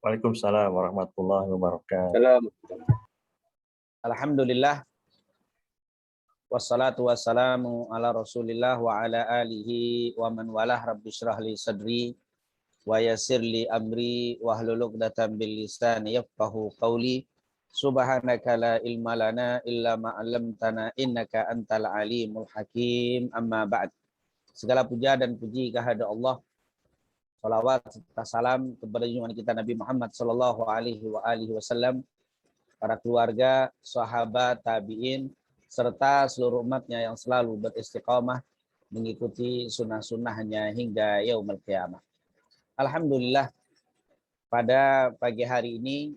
Waalaikumsalam warahmatullahi wabarakatuh. Salam. Alhamdulillah wassalatu wassalamu ala Rasulillah wa ala alihi wa man walah. Rabbi shrah li sadri wa yassir li amri wahlul 'uqdatam bil lisani yafqahu qawli. Subhanaka la ilma lana illa ma 'allamtana innaka antal alimul hakim. Amma ba'd. Segala puja dan puji kehadirat Allah. Salawat serta salam kepada junjungan kita Nabi Muhammad sallallahu alaihi wasallam, para keluarga, sahabat, tabi'in, serta seluruh umatnya yang selalu beristiqamah mengikuti sunnah-sunnahnya hingga yaumul qiyamah. Alhamdulillah, pada pagi hari ini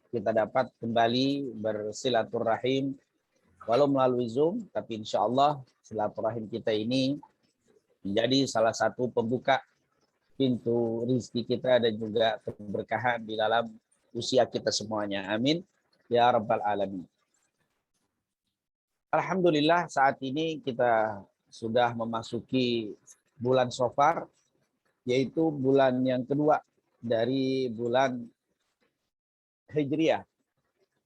kita dapat kembali bersilaturahim, walau melalui Zoom, tapi insya Allah silaturahim kita ini menjadi salah satu pembuka pintu rizki kita dan juga keberkahan di dalam usia kita semuanya. Amin. Ya Rabbal Alamin. Alhamdulillah, saat ini kita sudah memasuki bulan Shafar, yaitu bulan yang kedua dari bulan Hijriah.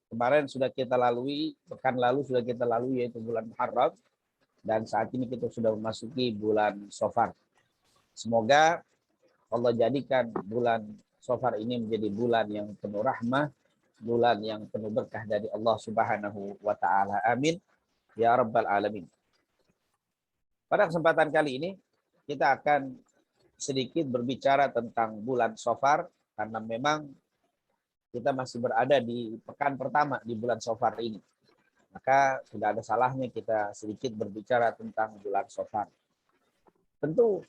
Kemarin sudah kita lalui, pekan lalu sudah kita lalui, yaitu bulan Muharram, dan saat ini kita sudah memasuki bulan Shafar. Semoga Allah jadikan bulan Shafar ini menjadi bulan yang penuh rahmah, bulan yang penuh berkah dari Allah Subhanahu wa taala. Amin ya Rabbal Alamin. Pada kesempatan kali ini kita akan sedikit berbicara tentang bulan Shafar, karena memang kita masih berada di pekan pertama di bulan Shafar ini. Maka tidak ada salahnya kita sedikit berbicara tentang bulan Shafar. Tentu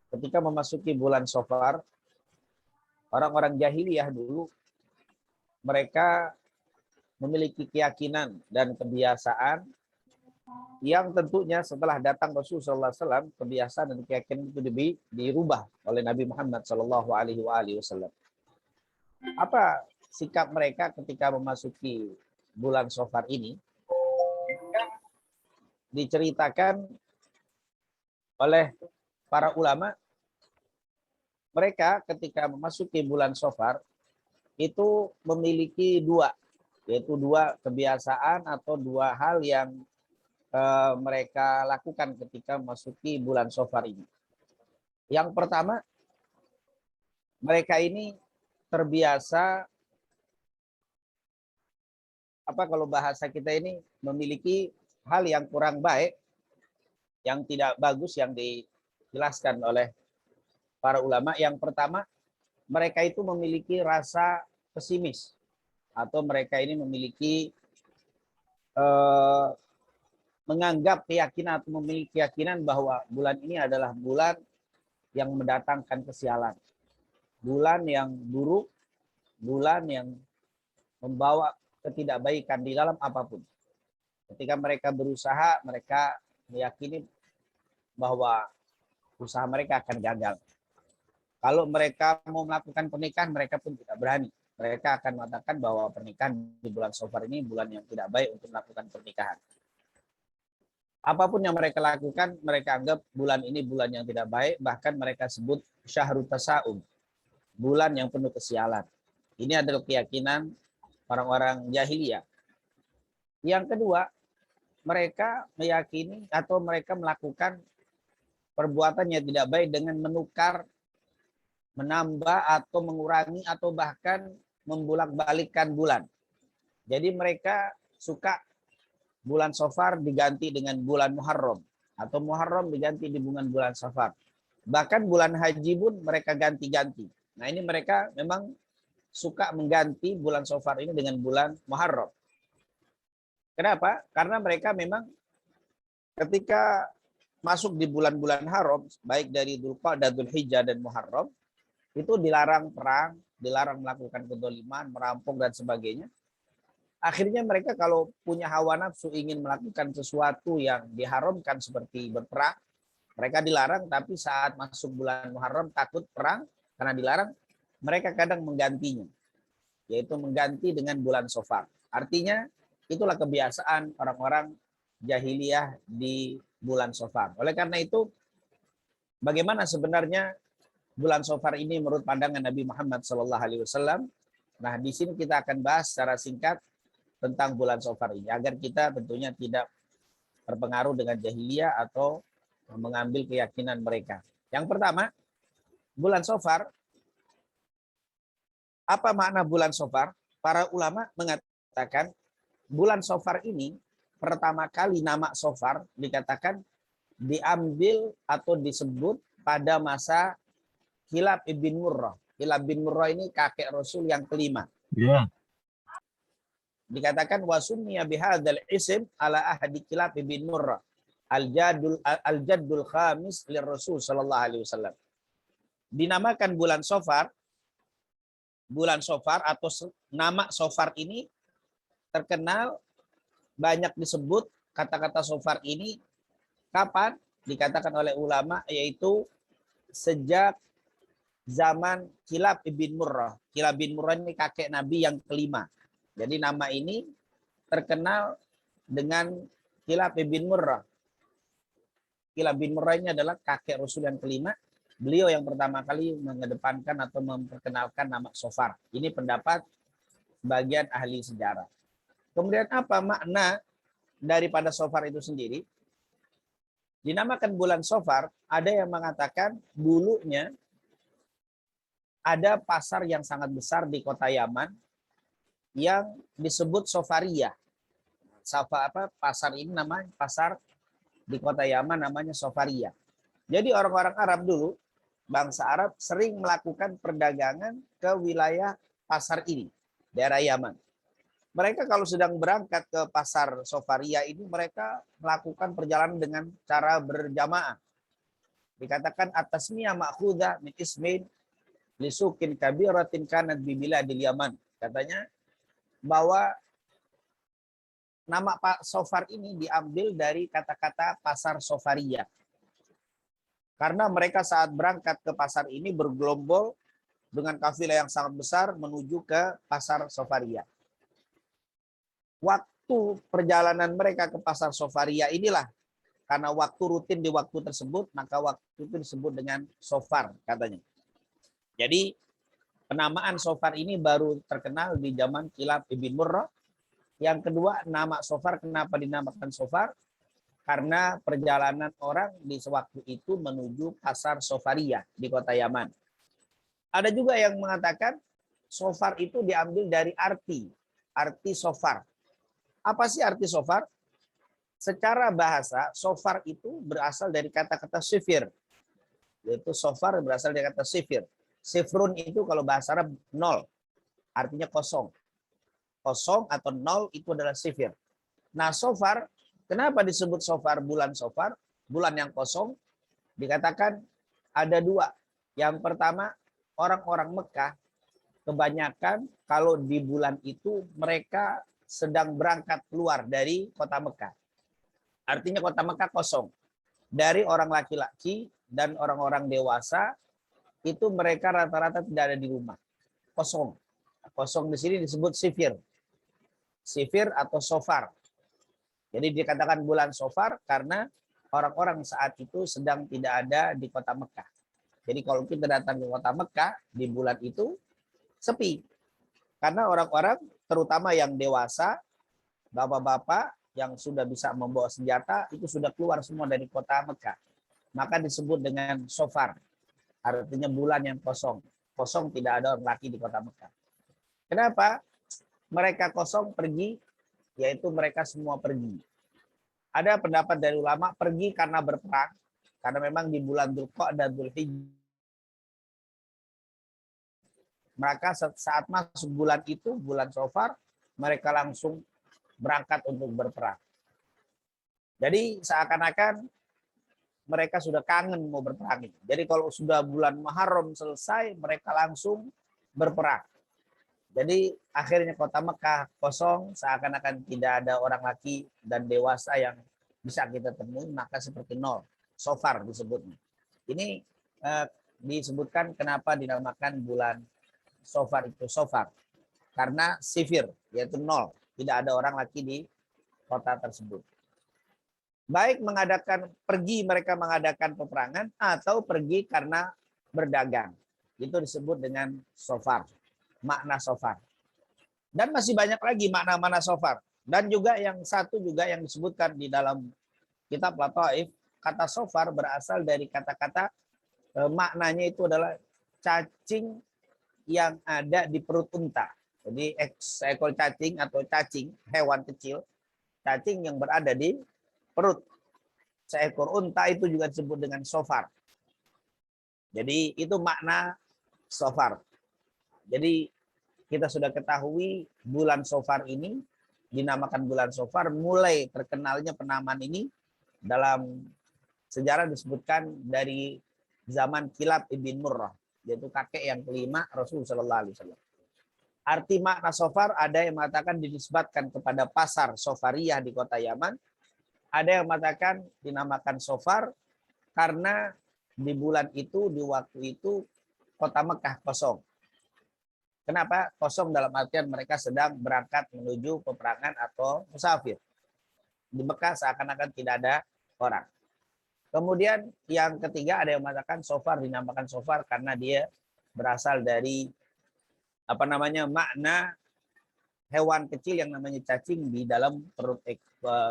ketika memasuki bulan Shafar, orang-orang jahiliyah dulu mereka memiliki keyakinan dan kebiasaan yang tentunya setelah datang Rasulullah SAW, kebiasaan dan keyakinan itu dirubah oleh Nabi Muhammad SAW. Apa sikap mereka ketika memasuki bulan Shafar ini? Diceritakan oleh para ulama, mereka ketika memasuki bulan Shafar itu memiliki yaitu dua kebiasaan atau dua hal yang mereka lakukan ketika memasuki bulan Shafar ini. Yang pertama, mereka ini terbiasa, kalau bahasa kita ini, memiliki hal yang kurang baik, yang tidak bagus, yang dijelaskan oleh para ulama. Yang pertama, mereka itu memiliki rasa pesimis, atau mereka ini memiliki menganggap keyakinan atau memiliki keyakinan bahwa bulan ini adalah bulan yang mendatangkan kesialan, bulan yang buruk, bulan yang membawa ketidakbaikan di dalam apapun. Ketika mereka berusaha, mereka meyakini bahwa usaha mereka akan gagal. Kalau mereka mau melakukan pernikahan, mereka pun tidak berani. Mereka akan mengatakan bahwa pernikahan di bulan Shafar ini bulan yang tidak baik untuk melakukan pernikahan. Apapun yang mereka lakukan, mereka anggap bulan ini bulan yang tidak baik. Bahkan mereka sebut syahrut tasa'um, bulan yang penuh kesialan. Ini adalah keyakinan orang-orang jahiliyah. Yang kedua, mereka meyakini atau mereka melakukan perbuatan yang tidak baik dengan menukar, menambah atau mengurangi atau bahkan membulak-balikkan bulan. Jadi mereka suka bulan Shafar diganti dengan bulan Muharram, atau Muharram diganti di bulan Shafar. Bahkan bulan haji pun mereka ganti-ganti. Nah, ini mereka memang suka mengganti bulan Shafar ini dengan bulan Muharram. Kenapa? Karena mereka memang ketika masuk di bulan-bulan haram, baik dari Dzulqa'dah, Dzulhijjah, dan Muharram, itu dilarang perang, dilarang melakukan kedoliman, merampok, dan sebagainya. Akhirnya mereka kalau punya hawa nafsu ingin melakukan sesuatu yang diharamkan seperti berperang, mereka dilarang, tapi saat masuk bulan Muharram takut perang, karena dilarang, mereka kadang menggantinya, yaitu mengganti dengan bulan Shafar. Artinya, itulah kebiasaan orang-orang jahiliyah di bulan Shafar. Oleh karena itu, bagaimana sebenarnya bulan Safar ini menurut pandangan Nabi Muhammad SAW. Nah, di sini kita akan bahas secara singkat tentang bulan Safar ini agar kita tentunya tidak terpengaruh dengan jahiliyah atau mengambil keyakinan mereka. Yang pertama, bulan Safar. Apa makna bulan Safar? Para ulama mengatakan bulan Safar ini pertama kali nama Safar dikatakan diambil atau disebut pada masa Kilab ibn Murrah. Kilab bin Murrah ini kakek Rasul yang kelima. Ya. Dikatakan wasummiya bihadzal ism ala ahadi Kilab ibn Murrah al-jaddul khamis lir Rasul sallallahu alaihi wasallam. Dinamakan bulan Safar atau nama Safar ini terkenal banyak disebut kata-kata Safar ini kapan? Dikatakan oleh ulama yaitu sejak zaman Kilab ibn Murrah. Kilab bin Murrah ini kakek Nabi yang kelima. Jadi nama ini terkenal dengan Kilab ibn Murrah. Kilab bin Murrah ini adalah kakek Rasul yang kelima. Beliau yang pertama kali mengedepankan atau memperkenalkan nama Safar. Ini pendapat bagian ahli sejarah. Kemudian apa makna daripada Safar itu sendiri? Dinamakan bulan Safar, ada yang mengatakan dulunya ada pasar yang sangat besar di kota Yaman yang disebut Safariyah. Pasar ini namanya pasar di kota Yaman namanya Safariyah. Jadi orang-orang Arab dulu, bangsa Arab sering melakukan perdagangan ke wilayah pasar ini, daerah Yaman. Mereka kalau sedang berangkat ke pasar Safariyah ini, mereka melakukan perjalanan dengan cara berjamaah. Dikatakan atasmiyah ma'khudzah min ismin lisukin kabiratin kanat bi biladil Yaman. Katanya bahwa nama Pak Safar ini diambil dari kata-kata pasar Safariyah. Karena mereka saat berangkat ke pasar ini bergelombol dengan kafilah yang sangat besar menuju ke pasar Safariyah. Waktu perjalanan mereka ke pasar Safariyah inilah, karena waktu rutin di waktu tersebut, maka waktu itu disebut dengan Safar katanya. Jadi penamaan Safar ini baru terkenal di zaman Kilab ibn Murrah. Yang kedua, nama Safar kenapa dinamakan Safar? Karena perjalanan orang di sewaktu itu menuju pasar Safariyah di kota Yaman. Ada juga yang mengatakan Safar itu diambil dari arti Safar. Apa sih arti Safar? Secara bahasa, Safar itu berasal dari kata-kata sifir. Yaitu Safar berasal dari kata sifir. Sifrun itu kalau bahasa Arab nol, artinya kosong. Kosong atau nol itu adalah sifir. Nah, Safar, kenapa disebut Safar bulan Safar? Bulan yang kosong, dikatakan ada dua. Yang pertama, orang-orang Mekah, kebanyakan kalau di bulan itu mereka sedang berangkat keluar dari kota Mekah. Artinya kota Mekah kosong. Dari orang laki-laki dan orang-orang dewasa, itu mereka rata-rata tidak ada di rumah. Kosong. Kosong di sini disebut sifir. Sifir atau Safar. Jadi dikatakan bulan Safar karena orang-orang saat itu sedang tidak ada di kota Mekah. Jadi kalau kita datang ke kota Mekah di bulan itu sepi. Karena orang-orang terutama yang dewasa, bapak-bapak yang sudah bisa membawa senjata itu sudah keluar semua dari kota Mekah. Maka disebut dengan Safar. Artinya bulan yang kosong. Kosong, tidak ada orang laki di kota Mekah. Kenapa? Mereka kosong pergi, yaitu mereka semua pergi. Ada pendapat dari ulama pergi karena berperang, karena memang di bulan Dzulqa'dah dan Dzulhijjah. Maka saat masuk bulan itu, bulan Safar, mereka langsung berangkat untuk berperang. Jadi seakan-akan mereka sudah kangen mau berperang. Jadi kalau sudah bulan Muharram selesai, mereka langsung berperang. Jadi akhirnya kota Mekah kosong, seakan-akan tidak ada orang laki dan dewasa yang bisa kita temui, maka seperti nol. Safar disebutnya. Ini disebutkan kenapa dinamakan bulan Safar itu Safar. Karena sifir, yaitu nol. Tidak ada orang laki di kota tersebut. Baik mereka mengadakan peperangan atau pergi karena berdagang. Itu disebut dengan sofar, makna sofar. Dan masih banyak lagi makna-makna sofar. Dan juga yang satu juga yang disebutkan di dalam kitab Lataif, kata sofar berasal dari kata-kata maknanya itu adalah cacing yang ada di perut unta. Jadi seekor cacing atau cacing, hewan kecil, cacing yang berada di perut seekor unta itu juga disebut dengan sofar. Jadi itu makna sofar. Jadi kita sudah ketahui bulan sofar ini dinamakan bulan sofar, mulai terkenalnya penamaan ini dalam sejarah disebutkan dari zaman Kilab ibn Murrah, yaitu kakek yang kelima Rasulullah SAW. Arti makna sofar ada yang mengatakan dinisbatkan kepada pasar Sofariyah di kota Yaman. Ada yang mengatakan dinamakan sofar karena di bulan itu, di waktu itu kota Mekah kosong. Kenapa? Kosong dalam artian mereka sedang berangkat menuju peperangan atau musafir. Di Mekah seakan-akan tidak ada orang. Kemudian yang ketiga ada yang mengatakan sofar dinamakan sofar karena dia berasal dari makna hewan kecil yang namanya cacing di dalam perut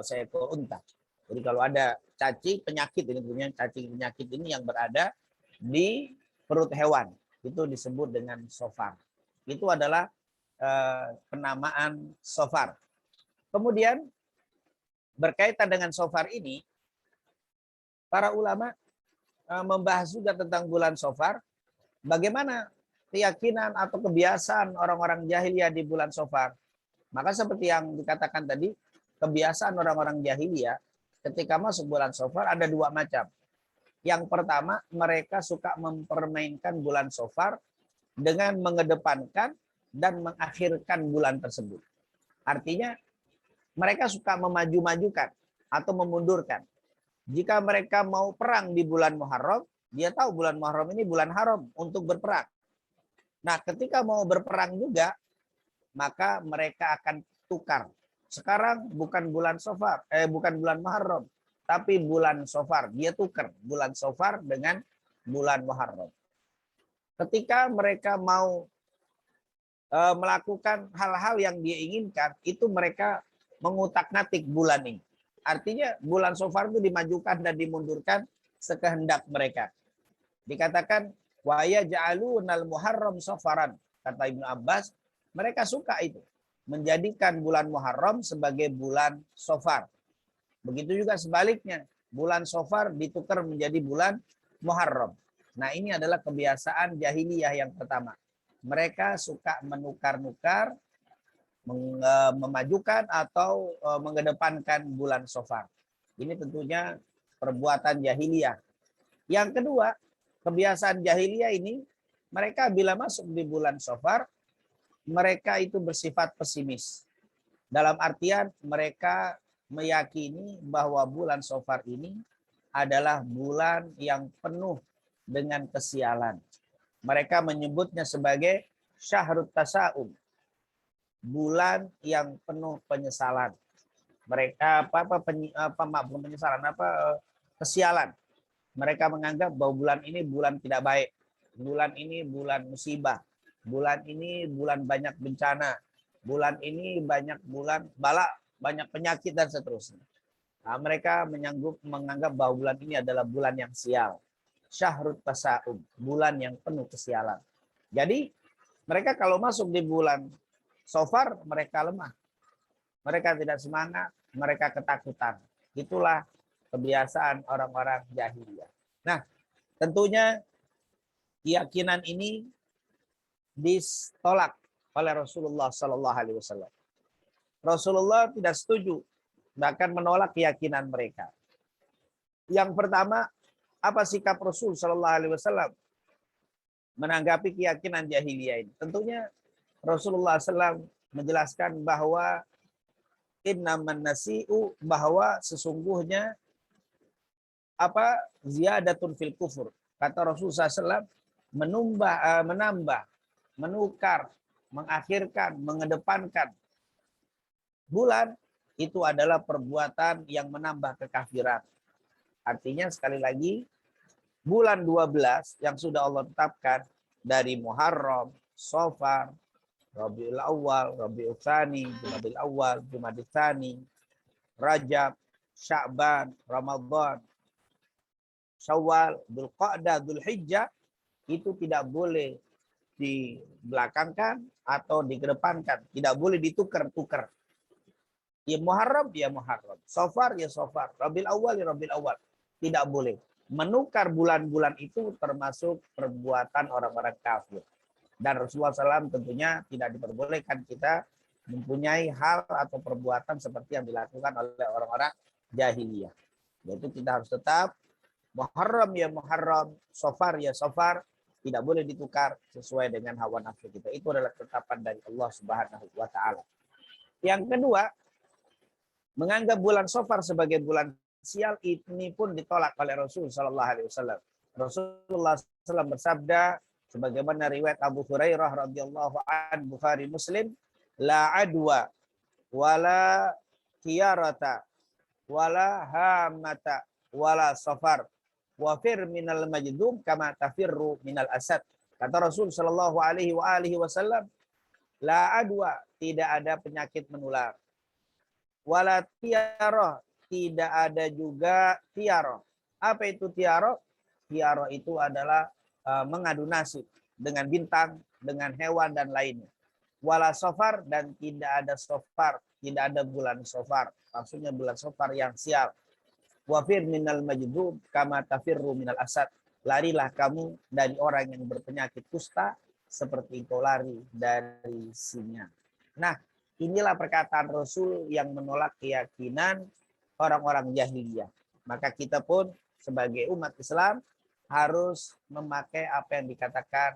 seekor unta. Jadi kalau ada cacing penyakit ini punya cacing penyakit ini yang berada di perut hewan itu disebut dengan sofar. Itu adalah penamaan sofar. Kemudian berkaitan dengan sofar ini, para ulama membahas juga tentang bulan sofar. Bagaimana keyakinan atau kebiasaan orang-orang jahiliyah di bulan sofar. Maka seperti yang dikatakan tadi, kebiasaan orang-orang jahiliyah ketika masuk bulan sofar ada dua macam. Yang pertama, mereka suka mempermainkan bulan sofar dengan mengedepankan dan mengakhirkan bulan tersebut. Artinya, mereka suka memaju-majukan atau memundurkan. Jika mereka mau perang di bulan Muharram, dia tahu bulan Muharram ini bulan haram untuk berperang. Nah, ketika mau berperang juga, maka mereka akan tukar. Sekarang bukan bulan Sofar, bukan bulan Muharram, tapi bulan Sofar. Dia tukar bulan Sofar dengan bulan Muharram. Ketika mereka mau melakukan hal-hal yang dia inginkan, itu mereka mengutak-ngatik bulan ini. Artinya bulan Sofar itu dimajukan dan dimundurkan sekehendak mereka. Dikatakan wa yaj'alunal Muharram Safaran, kata Ibnu Abbas, mereka suka itu, menjadikan bulan Muharram sebagai bulan Sofar. Begitu juga sebaliknya, bulan Sofar ditukar menjadi bulan Muharram. Nah, ini adalah kebiasaan jahiliyah yang pertama. Mereka suka menukar-nukar, memajukan atau mengedepankan bulan Sofar. Ini tentunya perbuatan jahiliyah. Yang kedua, kebiasaan jahiliyah ini, mereka bila masuk di bulan Sofar, mereka itu bersifat pesimis. Dalam artian mereka meyakini bahwa bulan Sofar ini adalah bulan yang penuh dengan kesialan. Mereka menyebutnya sebagai Syahrut Tasa'um, bulan yang penuh penyesalan. Mereka kesialan. Mereka menganggap bahwa bulan ini bulan tidak baik. Bulan ini bulan musibah. Bulan ini bulan banyak bencana. Bulan ini banyak bulan bala, banyak penyakit dan seterusnya. Nah, mereka menganggap bahwa bulan ini adalah bulan yang sial. Syahrut Tasa'um, bulan yang penuh kesialan. Jadi mereka kalau masuk di bulan Sofar, mereka lemah. Mereka tidak semangat, mereka ketakutan. Itulah kebiasaan orang-orang jahiliyah. Nah, tentunya keyakinan ini ditolak oleh Rasulullah Sallallahu Alaihi Wasallam. Rasulullah tidak setuju, bahkan menolak keyakinan mereka. Yang pertama, apa sikap Rasul Sallallahu Alaihi Wasallam menanggapi keyakinan jahiliyah ini? Tentunya Rasulullah SAW menjelaskan bahwa innaman nasi'u, bahwa sesungguhnya ziyadatun fil kufur. Kata Rasulullah SAW, menambah, menukar, mengakhirkan, mengedepankan bulan itu adalah perbuatan yang menambah kekafiran. Artinya sekali lagi, bulan 12 yang sudah Allah tetapkan dari Muharram, Safar, Rabiul Awal, Rabiul Tsani, Jumadil Awal, Jumadil Tsani, Rajab, Sya'ban, Ramadan, Syawal, Dzulqa'dah, Dzulhijjah itu tidak boleh dibelakangkan atau dikedepankan, tidak boleh ditukar-tukar. Ya Muharram, ya Muharram, Safar, ya Safar, Rabiul Awal, ya Rabiul Awal. Tidak boleh. Menukar bulan-bulan itu termasuk perbuatan orang-orang kafir. Dan Rasulullah SAW tentunya tidak diperbolehkan kita mempunyai hal atau perbuatan seperti yang dilakukan oleh orang-orang jahiliyah. Yaitu kita harus tetap Muharram ya Muharram, Safar ya Safar, tidak boleh ditukar sesuai dengan hawa nafsu kita. Itu adalah ketetapan dari Allah Subhanahu wa taala. Yang kedua, menganggap bulan Safar sebagai bulan sial ini pun ditolak oleh Rasul sallallahu alaihi wasallam. Rasulullah SAW bersabda sebagaimana riwayat Abu Hurairah radhiyallahu an Bukhari Muslim, la adwa wala tiyarata wala hamata wala safar wafir minal majdum kama tafirru minal asad. Kata Rasul sallallahu alaihi wasallam, la adwa, tidak ada penyakit menular. Wala tiarah, tidak ada juga tiarah. Apa itu tiarah? Tiarah itu adalah mengadu nasib dengan bintang, dengan hewan dan lainnya. Wala safar, dan tidak ada safar, tidak ada bulan safar. Maksudnya bulan safar yang sial. Wafir minal majdum kama tafirru minal asad. Larilah kamu dari orang yang berpenyakit kusta seperti engkau lari dari singa. Nah, inilah perkataan Rasul yang menolak keyakinan orang-orang jahiliyah. Maka kita pun sebagai umat Islam harus memakai apa yang dikatakan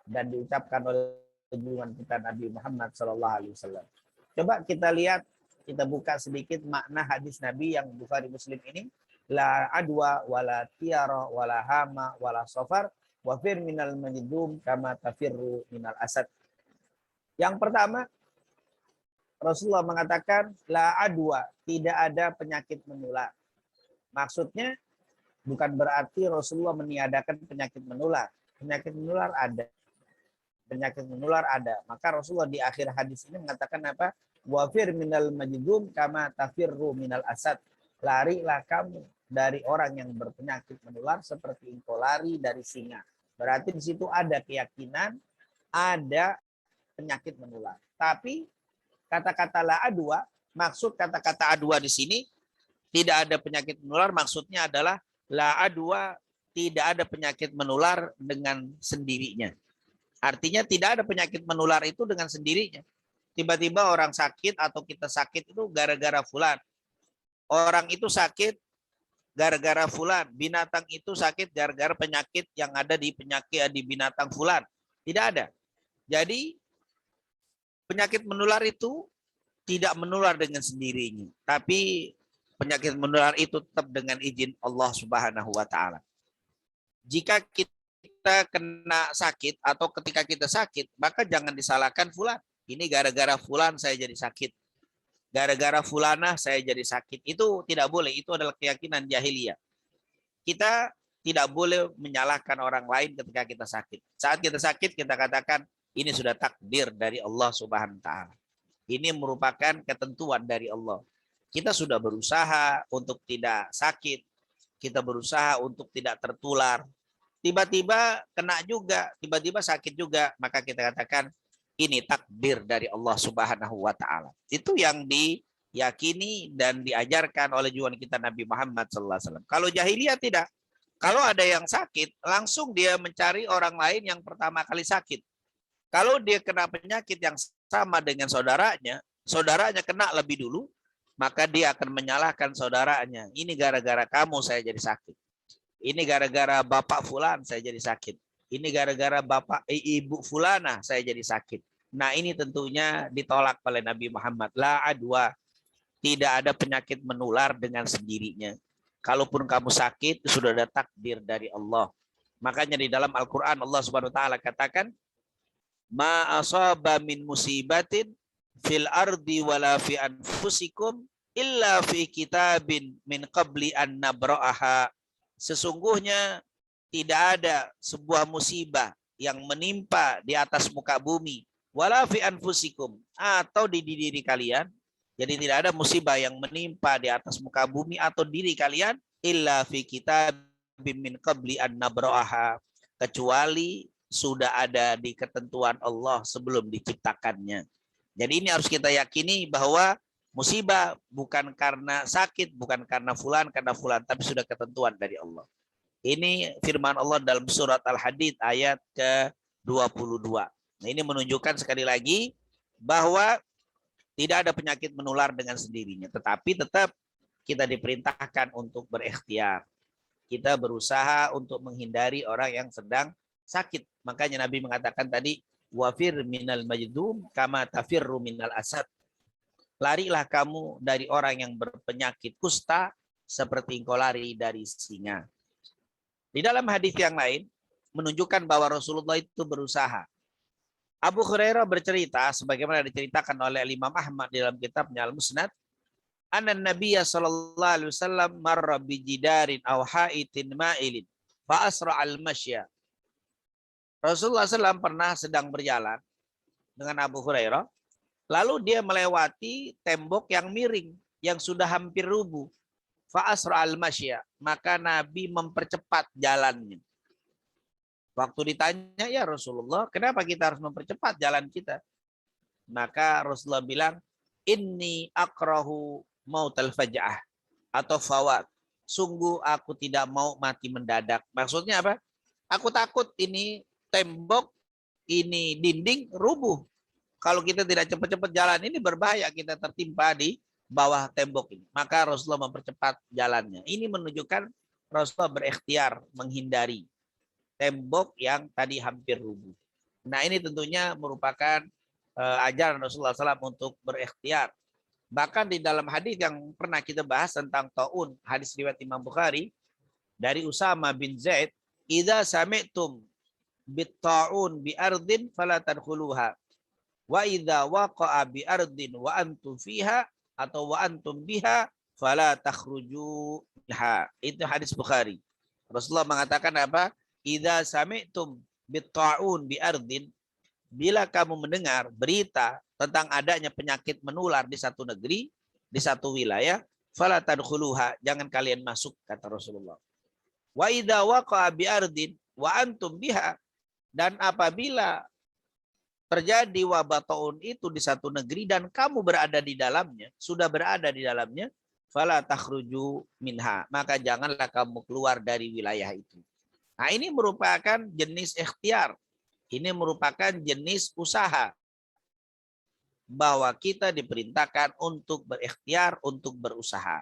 dan diucapkan oleh junjungan kita Nabi Muhammad SAW. Coba kita lihat, kita buka sedikit makna hadis Nabi yang Bukhari Muslim ini. La adwa wala tiara wala hama wala safar wafir minal majdum kama tafirru minal asad. Yang pertama, Rasulullah mengatakan la adwa, tidak ada penyakit menular. Maksudnya bukan berarti Rasulullah meniadakan penyakit menular. Penyakit menular ada. Penyakit menular ada. Maka Rasulullah di akhir hadis ini mengatakan apa? Wafir minal majdum kama tafirru minal asad. Larilah kamu dari orang yang berpenyakit menular seperti engkau lari dari singa. Berarti di situ ada keyakinan ada penyakit menular. Tapi kata-kata la adwa, maksud kata-kata adwa di sini tidak ada penyakit menular, maksudnya adalah la adwa, tidak ada penyakit menular dengan sendirinya. Artinya tidak ada penyakit menular itu dengan sendirinya. Tiba-tiba orang sakit atau kita sakit itu gara-gara fulan. Orang itu sakit gara-gara fulan. Binatang itu sakit gara-gara penyakit yang ada di binatang fulan. Tidak ada. Jadi penyakit menular itu tidak menular dengan sendirinya. Tapi penyakit menular itu tetap dengan izin Allah Subhanahu wa taala. Jika kita kena sakit atau ketika kita sakit, maka jangan disalahkan fulan. Ini gara-gara fulan saya jadi sakit. Gara-gara fulanah saya jadi sakit. Itu tidak boleh. Itu adalah keyakinan jahiliyah. Kita tidak boleh menyalahkan orang lain ketika kita sakit. Saat kita sakit, kita katakan ini sudah takdir dari Allah Subhanahu wa taala. Ini merupakan ketentuan dari Allah. Kita sudah berusaha untuk tidak sakit. Kita berusaha untuk tidak tertular. Tiba-tiba kena juga, tiba-tiba sakit juga, maka kita katakan ini takdir dari Allah Subhanahu wa taala. Itu yang diyakini dan diajarkan oleh junjungan kita Nabi Muhammad SAW. Kalau jahiliyah tidak. Kalau ada yang sakit, langsung dia mencari orang lain yang pertama kali sakit. Kalau dia kena penyakit yang sama dengan saudaranya kena lebih dulu, maka dia akan menyalahkan saudaranya. Ini gara-gara kamu saya jadi sakit. Ini gara-gara bapak fulan saya jadi sakit. Ini gara-gara bapak ibu fulana saya jadi sakit. Nah, ini tentunya ditolak oleh Nabi Muhammad. La adwa, tidak ada penyakit menular dengan sendirinya. Kalaupun kamu sakit, sudah ada takdir dari Allah. Makanya di dalam Al-Quran Allah Subhanahu wa taala katakan, ma asaba min musibatin fil ardi wala fi anfusikum illa fi kitabin min qabli an nabra'aha. Sesungguhnya tidak ada sebuah musibah yang menimpa di atas muka bumi, wala fi anfusikum, atau di diri kalian. Jadi tidak ada musibah yang menimpa di atas muka bumi atau diri kalian, illa fi kitabim min qabli an nabra'aha, kecuali sudah ada di ketentuan Allah sebelum diciptakannya. Jadi ini harus kita yakini bahwa musibah bukan karena sakit, bukan karena fulan, tapi sudah ketentuan dari Allah. Ini firman Allah dalam surat Al-Hadid ayat ke-22. Nah, ini menunjukkan sekali lagi bahwa tidak ada penyakit menular dengan sendirinya. Tetapi tetap kita diperintahkan untuk berikhtiar. Kita berusaha untuk menghindari orang yang sedang sakit. Makanya Nabi mengatakan tadi, wafir minal majdum kama tafirru minal asad. Larilah kamu dari orang yang berpenyakit kusta seperti engkau lari dari singa. Di dalam hadis yang lain menunjukkan bahwa Rasulullah itu berusaha. Abu Hurairah bercerita sebagaimana diceritakan oleh Imam Ahmad di dalam kitabnya Al-Musnad, anna Nabiyya sallallahu alaihi wasallam marra bi jidarin aw ha'itin ma'ilin fa asra al-masya. Rasulullah SAW pernah sedang berjalan dengan Abu Hurairah, lalu dia melewati tembok yang miring yang sudah hampir rubuh. Fa'asra al-masya, maka Nabi mempercepat jalannya. Waktu ditanya, ya Rasulullah, kenapa kita harus mempercepat jalan kita? Maka Rasulullah bilang, inni akrahu mautal faj'ah atau fawat. Sungguh aku tidak mau mati mendadak. Maksudnya apa? Aku takut ini tembok, ini dinding rubuh. Kalau kita tidak cepat-cepat jalan, ini berbahaya kita tertimpa di bawah tembok ini. Maka Rasulullah mempercepat jalannya. Ini menunjukkan Rasulullah berikhtiar menghindari tembok yang tadi hampir rubuh. Nah, ini tentunya merupakan ajaran Rasulullah SAW untuk berikhtiar. Bahkan di dalam hadis yang pernah kita bahas tentang taun, hadis riwayat Imam Bukhari dari Usama bin Zaid, idza sami'tum bit-ta'un bi ardin fala tadkhuluha wa idza waqa'a bi ardin wa antum fiha atau wa antum biha fala takhruju minha. Itu hadis Bukhari. Rasulullah mengatakan apa? Idza sami'tum bit-ta'un bi ardin, bila kamu mendengar berita tentang adanya penyakit menular di satu negeri, di satu wilayah, fala tadkhuluha, jangan kalian masuk, kata Rasulullah. Wa idza waqa'a bi ardin wa antum biha, dan apabila terjadi wabah taun itu di satu negeri dan kamu berada di dalamnya, sudah berada di dalamnya, fala takhruju minha, maka janganlah kamu keluar dari wilayah itu. Nah, ini merupakan jenis ikhtiar. Ini merupakan jenis usaha bahwa kita diperintahkan untuk berikhtiar, untuk berusaha.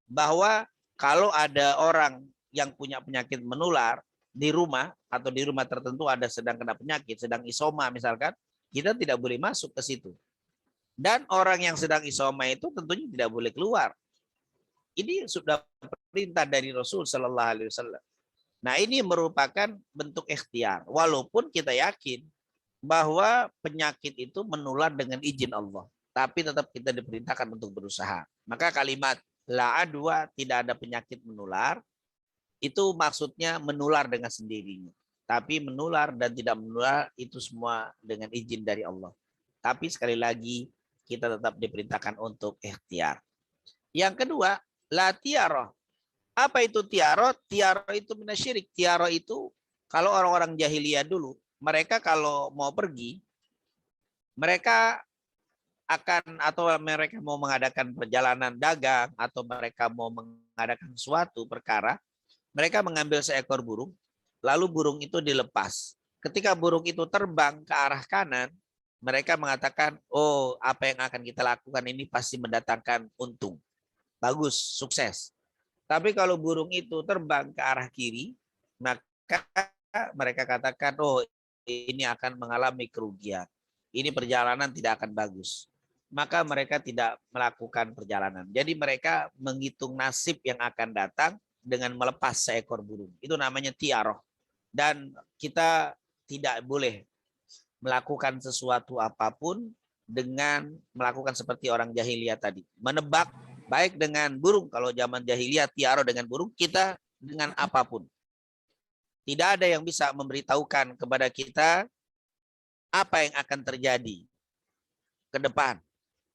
Bahwa kalau ada orang yang punya penyakit menular di rumah atau di rumah tertentu ada sedang kena penyakit, sedang isoma misalkan, kita tidak boleh masuk ke situ. Dan orang yang sedang isoma itu tentunya tidak boleh keluar. Ini sudah perintah dari Rasul Sallallahu Alaihi Wasallam. Nah, ini merupakan bentuk ikhtiar. Walaupun kita yakin bahwa penyakit itu menular dengan izin Allah, tapi tetap kita diperintahkan untuk berusaha. Maka kalimat la adwa, tidak ada penyakit menular, itu maksudnya menular dengan sendirinya. Tapi menular dan tidak menular itu semua dengan izin dari Allah. Tapi sekali lagi kita tetap diperintahkan untuk ikhtiar. Yang kedua, la tiaroh. Apa itu tiaroh? Tiaroh itu minasyirik. Tiaroh itu kalau orang-orang jahiliyah dulu, mereka kalau mau pergi, mereka akan atau mereka mau mengadakan perjalanan dagang atau mereka mau mengadakan suatu perkara, mereka mengambil seekor burung, lalu burung itu dilepas. Ketika burung itu terbang ke arah kanan, mereka mengatakan, oh, apa yang akan kita lakukan ini pasti mendatangkan untung. Bagus, sukses. Tapi kalau burung itu terbang ke arah kiri, maka mereka katakan, oh, ini akan mengalami kerugian. Ini perjalanan tidak akan bagus. Maka mereka tidak melakukan perjalanan. Jadi mereka menghitung nasib yang akan datang dengan melepas seekor burung. Itu namanya tiaroh. Dan kita tidak boleh melakukan sesuatu apapun dengan melakukan seperti orang jahiliyah tadi. Menebak baik dengan burung. Kalau zaman jahiliyah tiaroh dengan burung, kita dengan apapun. Tidak ada yang bisa memberitahukan kepada kita apa yang akan terjadi ke depan.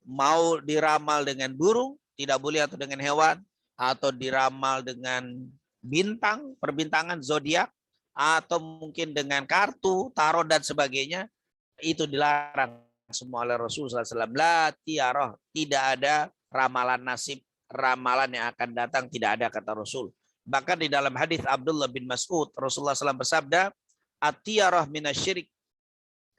Mau diramal dengan burung, tidak boleh, atau dengan hewan, atau diramal dengan bintang, perbintangan, zodiak, atau mungkin dengan kartu, tarot dan sebagainya, itu dilarang semua oleh Rasulullah SAW. La tiaroh, tidak ada ramalan nasib, ramalan yang akan datang, tidak ada, kata Rasul. Bahkan di dalam hadis Abdullah bin Mas'ud, Rasulullah SAW bersabda, at-tiaroh minasyirik.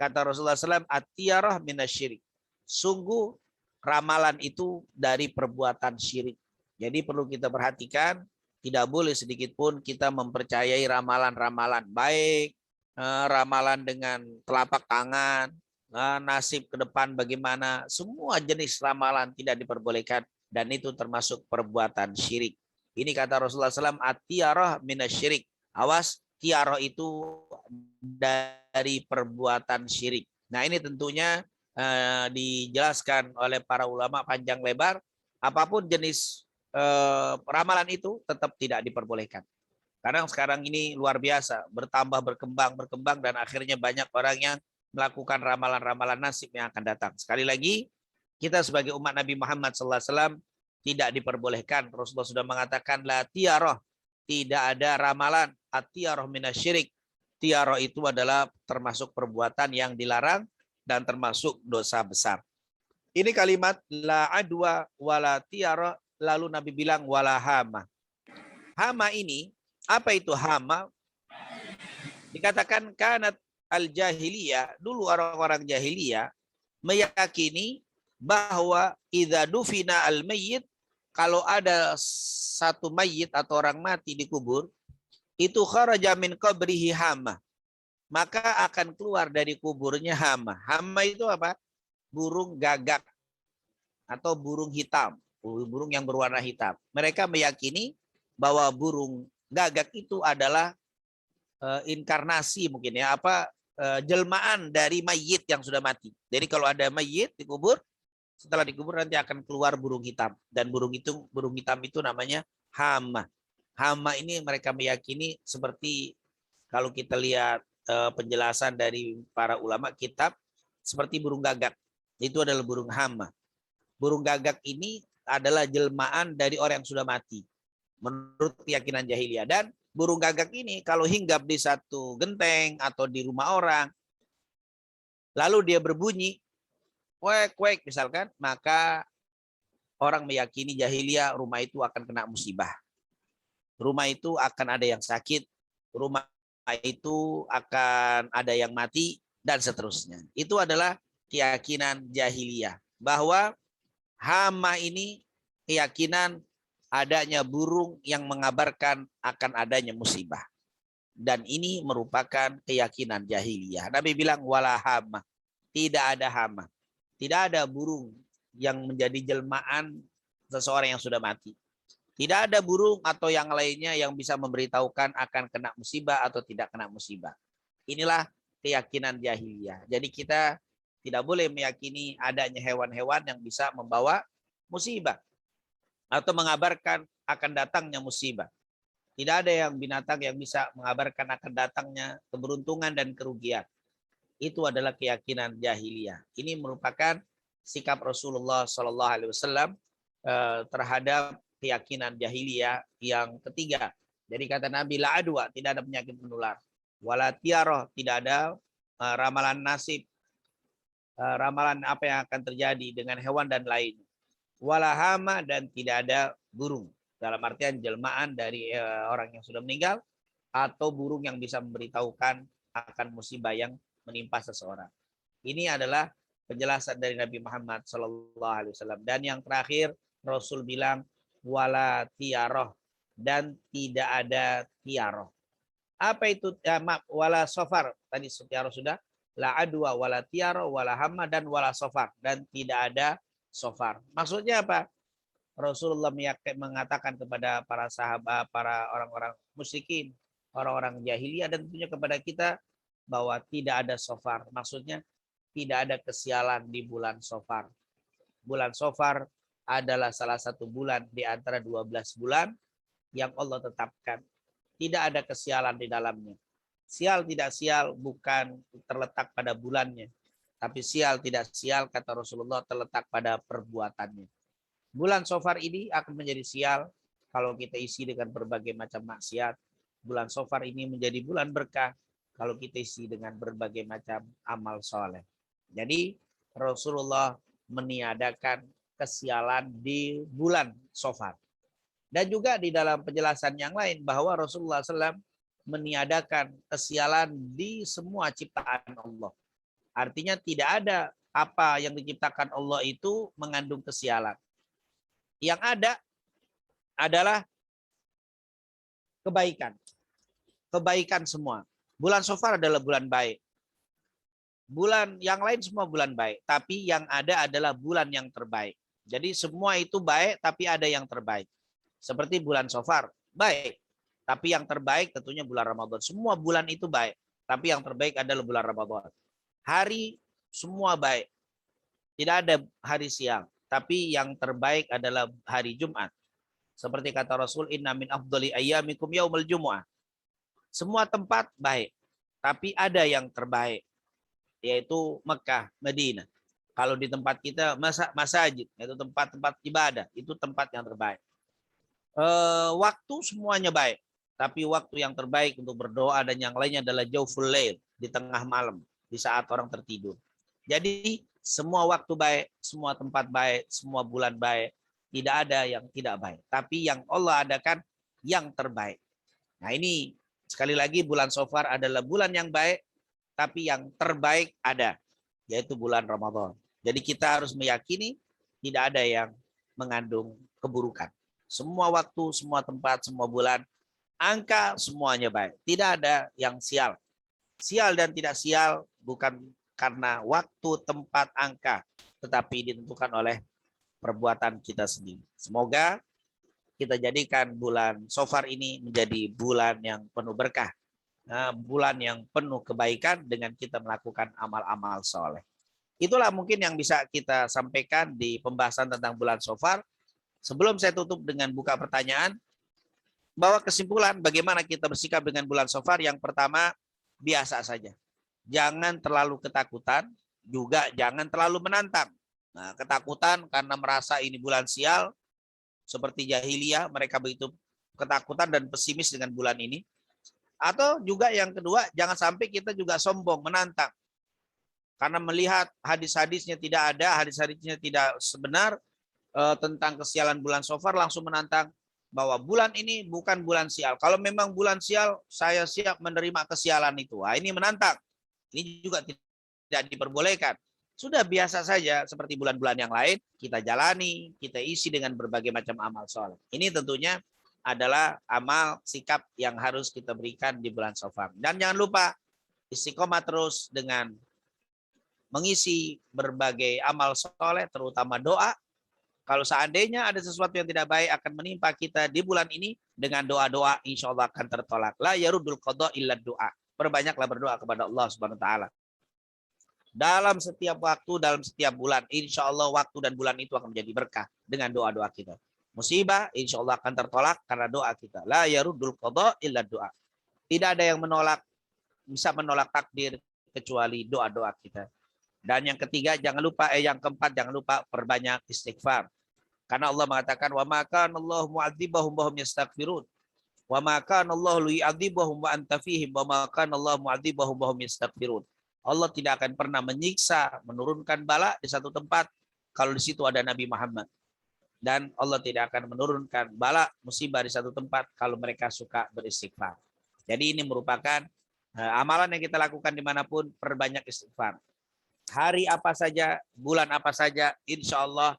Kata Rasulullah SAW, at-tiaroh minasyirik. Sungguh ramalan itu dari perbuatan syirik. Jadi perlu kita perhatikan, tidak boleh sedikit pun kita mempercayai ramalan-ramalan, baik ramalan dengan telapak tangan, nasib ke depan bagaimana, semua jenis ramalan tidak diperbolehkan, dan itu termasuk perbuatan syirik. Ini kata Rasulullah SAW, at-tiaroh minasyirik. Awas, tiaroh itu dari perbuatan syirik. Nah, ini tentunya dijelaskan oleh para ulama panjang lebar. Apapun jenis ramalan itu tetap tidak diperbolehkan. Kadang sekarang ini luar biasa, bertambah, berkembang, dan akhirnya banyak orang yang melakukan ramalan-ramalan nasib yang akan datang. Sekali lagi, kita sebagai umat Nabi Muhammad SAW tidak diperbolehkan. Rasulullah sudah mengatakan, la tiaroh, tidak ada ramalan, at-tiaroh minasyirik. Tiaroh itu adalah termasuk perbuatan yang dilarang dan termasuk dosa besar. Ini kalimat la adwa wala tiara, lalu Nabi bilang wala hama. Hama ini, apa itu hama? Dikatakan kanat al-jahiliyah, dulu orang-orang jahiliyah meyakini bahwa idza dufina al-mayyit, kalau ada satu mayit atau orang mati dikubur, itu kharaja min qabrihi hama, maka akan keluar dari kuburnya hama. Hama itu apa? Burung gagak atau burung hitam, burung yang berwarna hitam. Mereka meyakini bahwa burung gagak itu adalah inkarnasi, mungkin ya, jelmaan dari mayit yang sudah mati. Jadi kalau ada mayit dikubur, setelah dikubur nanti akan keluar burung hitam, dan burung hitam itu namanya hama. Hama ini mereka meyakini seperti kalau kita lihat penjelasan dari para ulama kitab, seperti burung gagak. Itu adalah burung hama. Burung gagak ini adalah jelmaan dari orang yang sudah mati, menurut keyakinan jahiliyah. Dan burung gagak ini kalau hinggap di satu genteng atau di rumah orang, lalu dia berbunyi, kuek, kuek misalkan, maka orang meyakini jahiliyah rumah itu akan kena musibah. Rumah itu akan ada yang sakit, rumah itu akan ada yang mati, dan seterusnya. Itu adalah keyakinan jahiliyah, bahwa hama ini keyakinan adanya burung yang mengabarkan akan adanya musibah. Dan ini merupakan keyakinan jahiliyah. Nabi bilang wala hama, tidak ada hama. Tidak ada burung yang menjadi jelmaan seseorang yang sudah mati. Tidak ada burung atau yang lainnya yang bisa memberitahukan akan kena musibah atau tidak kena musibah. Inilah keyakinan jahiliyah. Jadi kita tidak boleh meyakini adanya hewan-hewan yang bisa membawa musibah atau mengabarkan akan datangnya musibah. Tidak ada yang binatang yang bisa mengabarkan akan datangnya keberuntungan dan kerugian. Itu adalah keyakinan jahiliyah. Ini merupakan sikap Rasulullah SAW terhadap keyakinan jahiliyah yang ketiga. Jadi kata Nabi, la adwa, tidak ada penyakit menular. Wala tiaroh, tidak ada ramalan nasib, ramalan apa yang akan terjadi dengan hewan dan lainnya. Wala hama, dan tidak ada burung, dalam artian jelmaan dari orang yang sudah meninggal, atau burung yang bisa memberitahukan akan musibah yang menimpa seseorang. Ini adalah penjelasan dari Nabi Muhammad SAW. Dan yang terakhir, Rasul bilang wala tiaroh, dan tidak ada tiaroh. Apa itu? Wala sofar, tadi tiaroh sudah. La adwa wala tiaroh wala hamma dan wala sofar, dan tidak ada sofar. Maksudnya apa? Rasulullah mengatakan kepada para sahabat, para orang-orang musyrikin, orang-orang jahiliyah, dan tentunya kepada kita, bahwa tidak ada sofar. Maksudnya tidak ada kesialan di bulan sofar. Bulan sofar adalah salah satu bulan di antara 12 bulan yang Allah tetapkan. tidak ada kesialan di dalamnya. Sial tidak sial bukan terletak pada bulannya, tapi sial tidak sial kata Rasulullah terletak pada perbuatannya. Bulan Safar ini akan menjadi sial kalau kita isi dengan berbagai macam maksiat. Bulan Safar ini menjadi bulan berkah kalau kita isi dengan berbagai macam amal soleh. Jadi Rasulullah meniadakan kesialan di bulan Safar. Dan juga di dalam penjelasan yang lain bahwa Rasulullah SAW meniadakan kesialan di semua ciptaan Allah. Artinya tidak ada apa yang diciptakan Allah itu mengandung kesialan. Yang ada adalah kebaikan. Kebaikan semua. Bulan Safar adalah bulan baik. Bulan yang lain semua bulan baik. Tapi yang ada adalah bulan yang terbaik. Jadi semua itu baik tapi ada yang terbaik. Seperti bulan Safar, baik. Tapi yang terbaik tentunya bulan Ramadan. Semua bulan itu baik. Tapi yang terbaik adalah bulan Ramadan. Hari semua baik. Tidak ada hari siang. Tapi yang terbaik adalah hari Jumat. Seperti kata Rasul, inna min afdali ayyamikum yaumul jumu'ah. Semua tempat baik. Tapi ada yang terbaik. Yaitu Mekah, Madinah. Kalau di tempat kita, masjid. Yaitu tempat-tempat ibadah. Itu tempat yang terbaik. Waktu semuanya baik. Tapi waktu yang terbaik untuk berdoa dan yang lainnya adalah jawful lail, di tengah malam, di saat orang tertidur. Jadi semua waktu baik, semua tempat baik, semua bulan baik. Tidak ada yang tidak baik. Tapi yang Allah adakan yang terbaik. Nah ini sekali lagi bulan Safar adalah bulan yang baik, tapi yang terbaik ada, yaitu bulan Ramadan. Jadi kita harus meyakini tidak ada yang mengandung keburukan. Semua waktu, semua tempat, semua bulan, angka semuanya baik. Tidak ada yang sial. Sial dan tidak sial bukan karena waktu, tempat, angka, tetapi ditentukan oleh perbuatan kita sendiri. Semoga kita jadikan bulan Safar ini menjadi bulan yang penuh berkah. Bulan yang penuh kebaikan dengan kita melakukan amal-amal soleh. Itulah mungkin yang bisa kita sampaikan di pembahasan tentang bulan Safar. Sebelum saya tutup dengan buka pertanyaan, bahwa kesimpulan bagaimana kita bersikap dengan bulan Safar, yang pertama, biasa saja. Jangan terlalu ketakutan, juga jangan terlalu menantang. Nah, ketakutan karena merasa ini bulan sial, seperti jahiliyah, mereka begitu ketakutan dan pesimis dengan bulan ini. Atau juga yang kedua, jangan sampai kita juga sombong, menantang. Karena melihat hadis-hadisnya tidak ada, hadis-hadisnya tidak sebenar, tentang kesialan bulan Safar, langsung menantang bahwa bulan ini bukan bulan sial. Kalau memang bulan sial, saya siap menerima kesialan itu. Wah, ini menantang. Ini juga tidak diperbolehkan. Sudah biasa saja seperti bulan-bulan yang lain, kita jalani, kita isi dengan berbagai macam amal soleh. Ini tentunya adalah amal sikap yang harus kita berikan di bulan Safar. Dan jangan lupa istiqomah terus dengan mengisi berbagai amal soleh, terutama doa. Kalau seandainya ada sesuatu yang tidak baik akan menimpa kita di bulan ini, dengan doa-doa insya Allah akan tertolak. La yarudul qadha illa doa. Perbanyaklah berdoa kepada Allah Subhanahu wa taala. Dalam setiap waktu, dalam setiap bulan, insya Allah waktu dan bulan itu akan menjadi berkah dengan doa-doa kita. Musibah insya Allah akan tertolak karena doa kita. La yarudul qadha illa doa. Tidak ada yang bisa menolak takdir kecuali doa-doa kita. Dan yang ketiga, yang keempat, jangan lupa perbanyak istighfar. Karena Allah mengatakan, wa ma kana Allah mu'adzibahum wa hum yastaghfirun. Wa ma kana Allah liyu'adzibahum wa anta fihim wa ma kana Allah mu'adzibahum wa hum yastaghfirun. Allah tidak akan pernah menyiksa, menurunkan bala di satu tempat kalau di situ ada Nabi Muhammad. Dan Allah tidak akan menurunkan bala musibah di satu tempat kalau mereka suka beristighfar. Jadi ini merupakan amalan yang kita lakukan dimanapun, perbanyak istighfar. Hari apa saja, bulan apa saja, insya Allah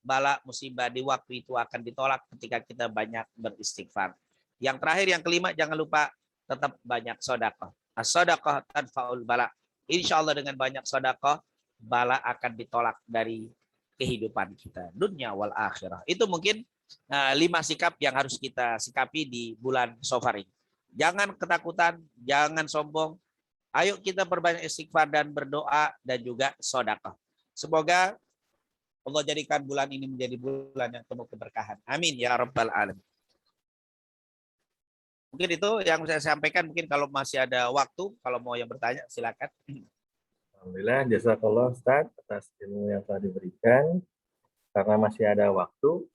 bala musibah di waktu itu akan ditolak ketika kita banyak beristighfar. Yang terakhir, yang kelima, jangan lupa tetap banyak sedekah. As-sedekah tadfa'ul bala. Insya Allah dengan banyak sedekah, bala akan ditolak dari kehidupan kita, dunia wal akhirah. Itu mungkin 5 sikap yang harus kita sikapi di bulan Safar ini. Jangan ketakutan, jangan sombong. Ayo kita perbanyak istighfar dan berdoa dan juga sedekah. Semoga Allah jadikan bulan ini menjadi bulan yang penuh keberkahan. Amin ya rabbal alamin. Mungkin itu yang saya sampaikan. Mungkin kalau masih ada waktu, kalau mau yang bertanya silakan. Alhamdulillah, jazakallah Ustaz atas ilmu yang telah diberikan. Karena masih ada waktu,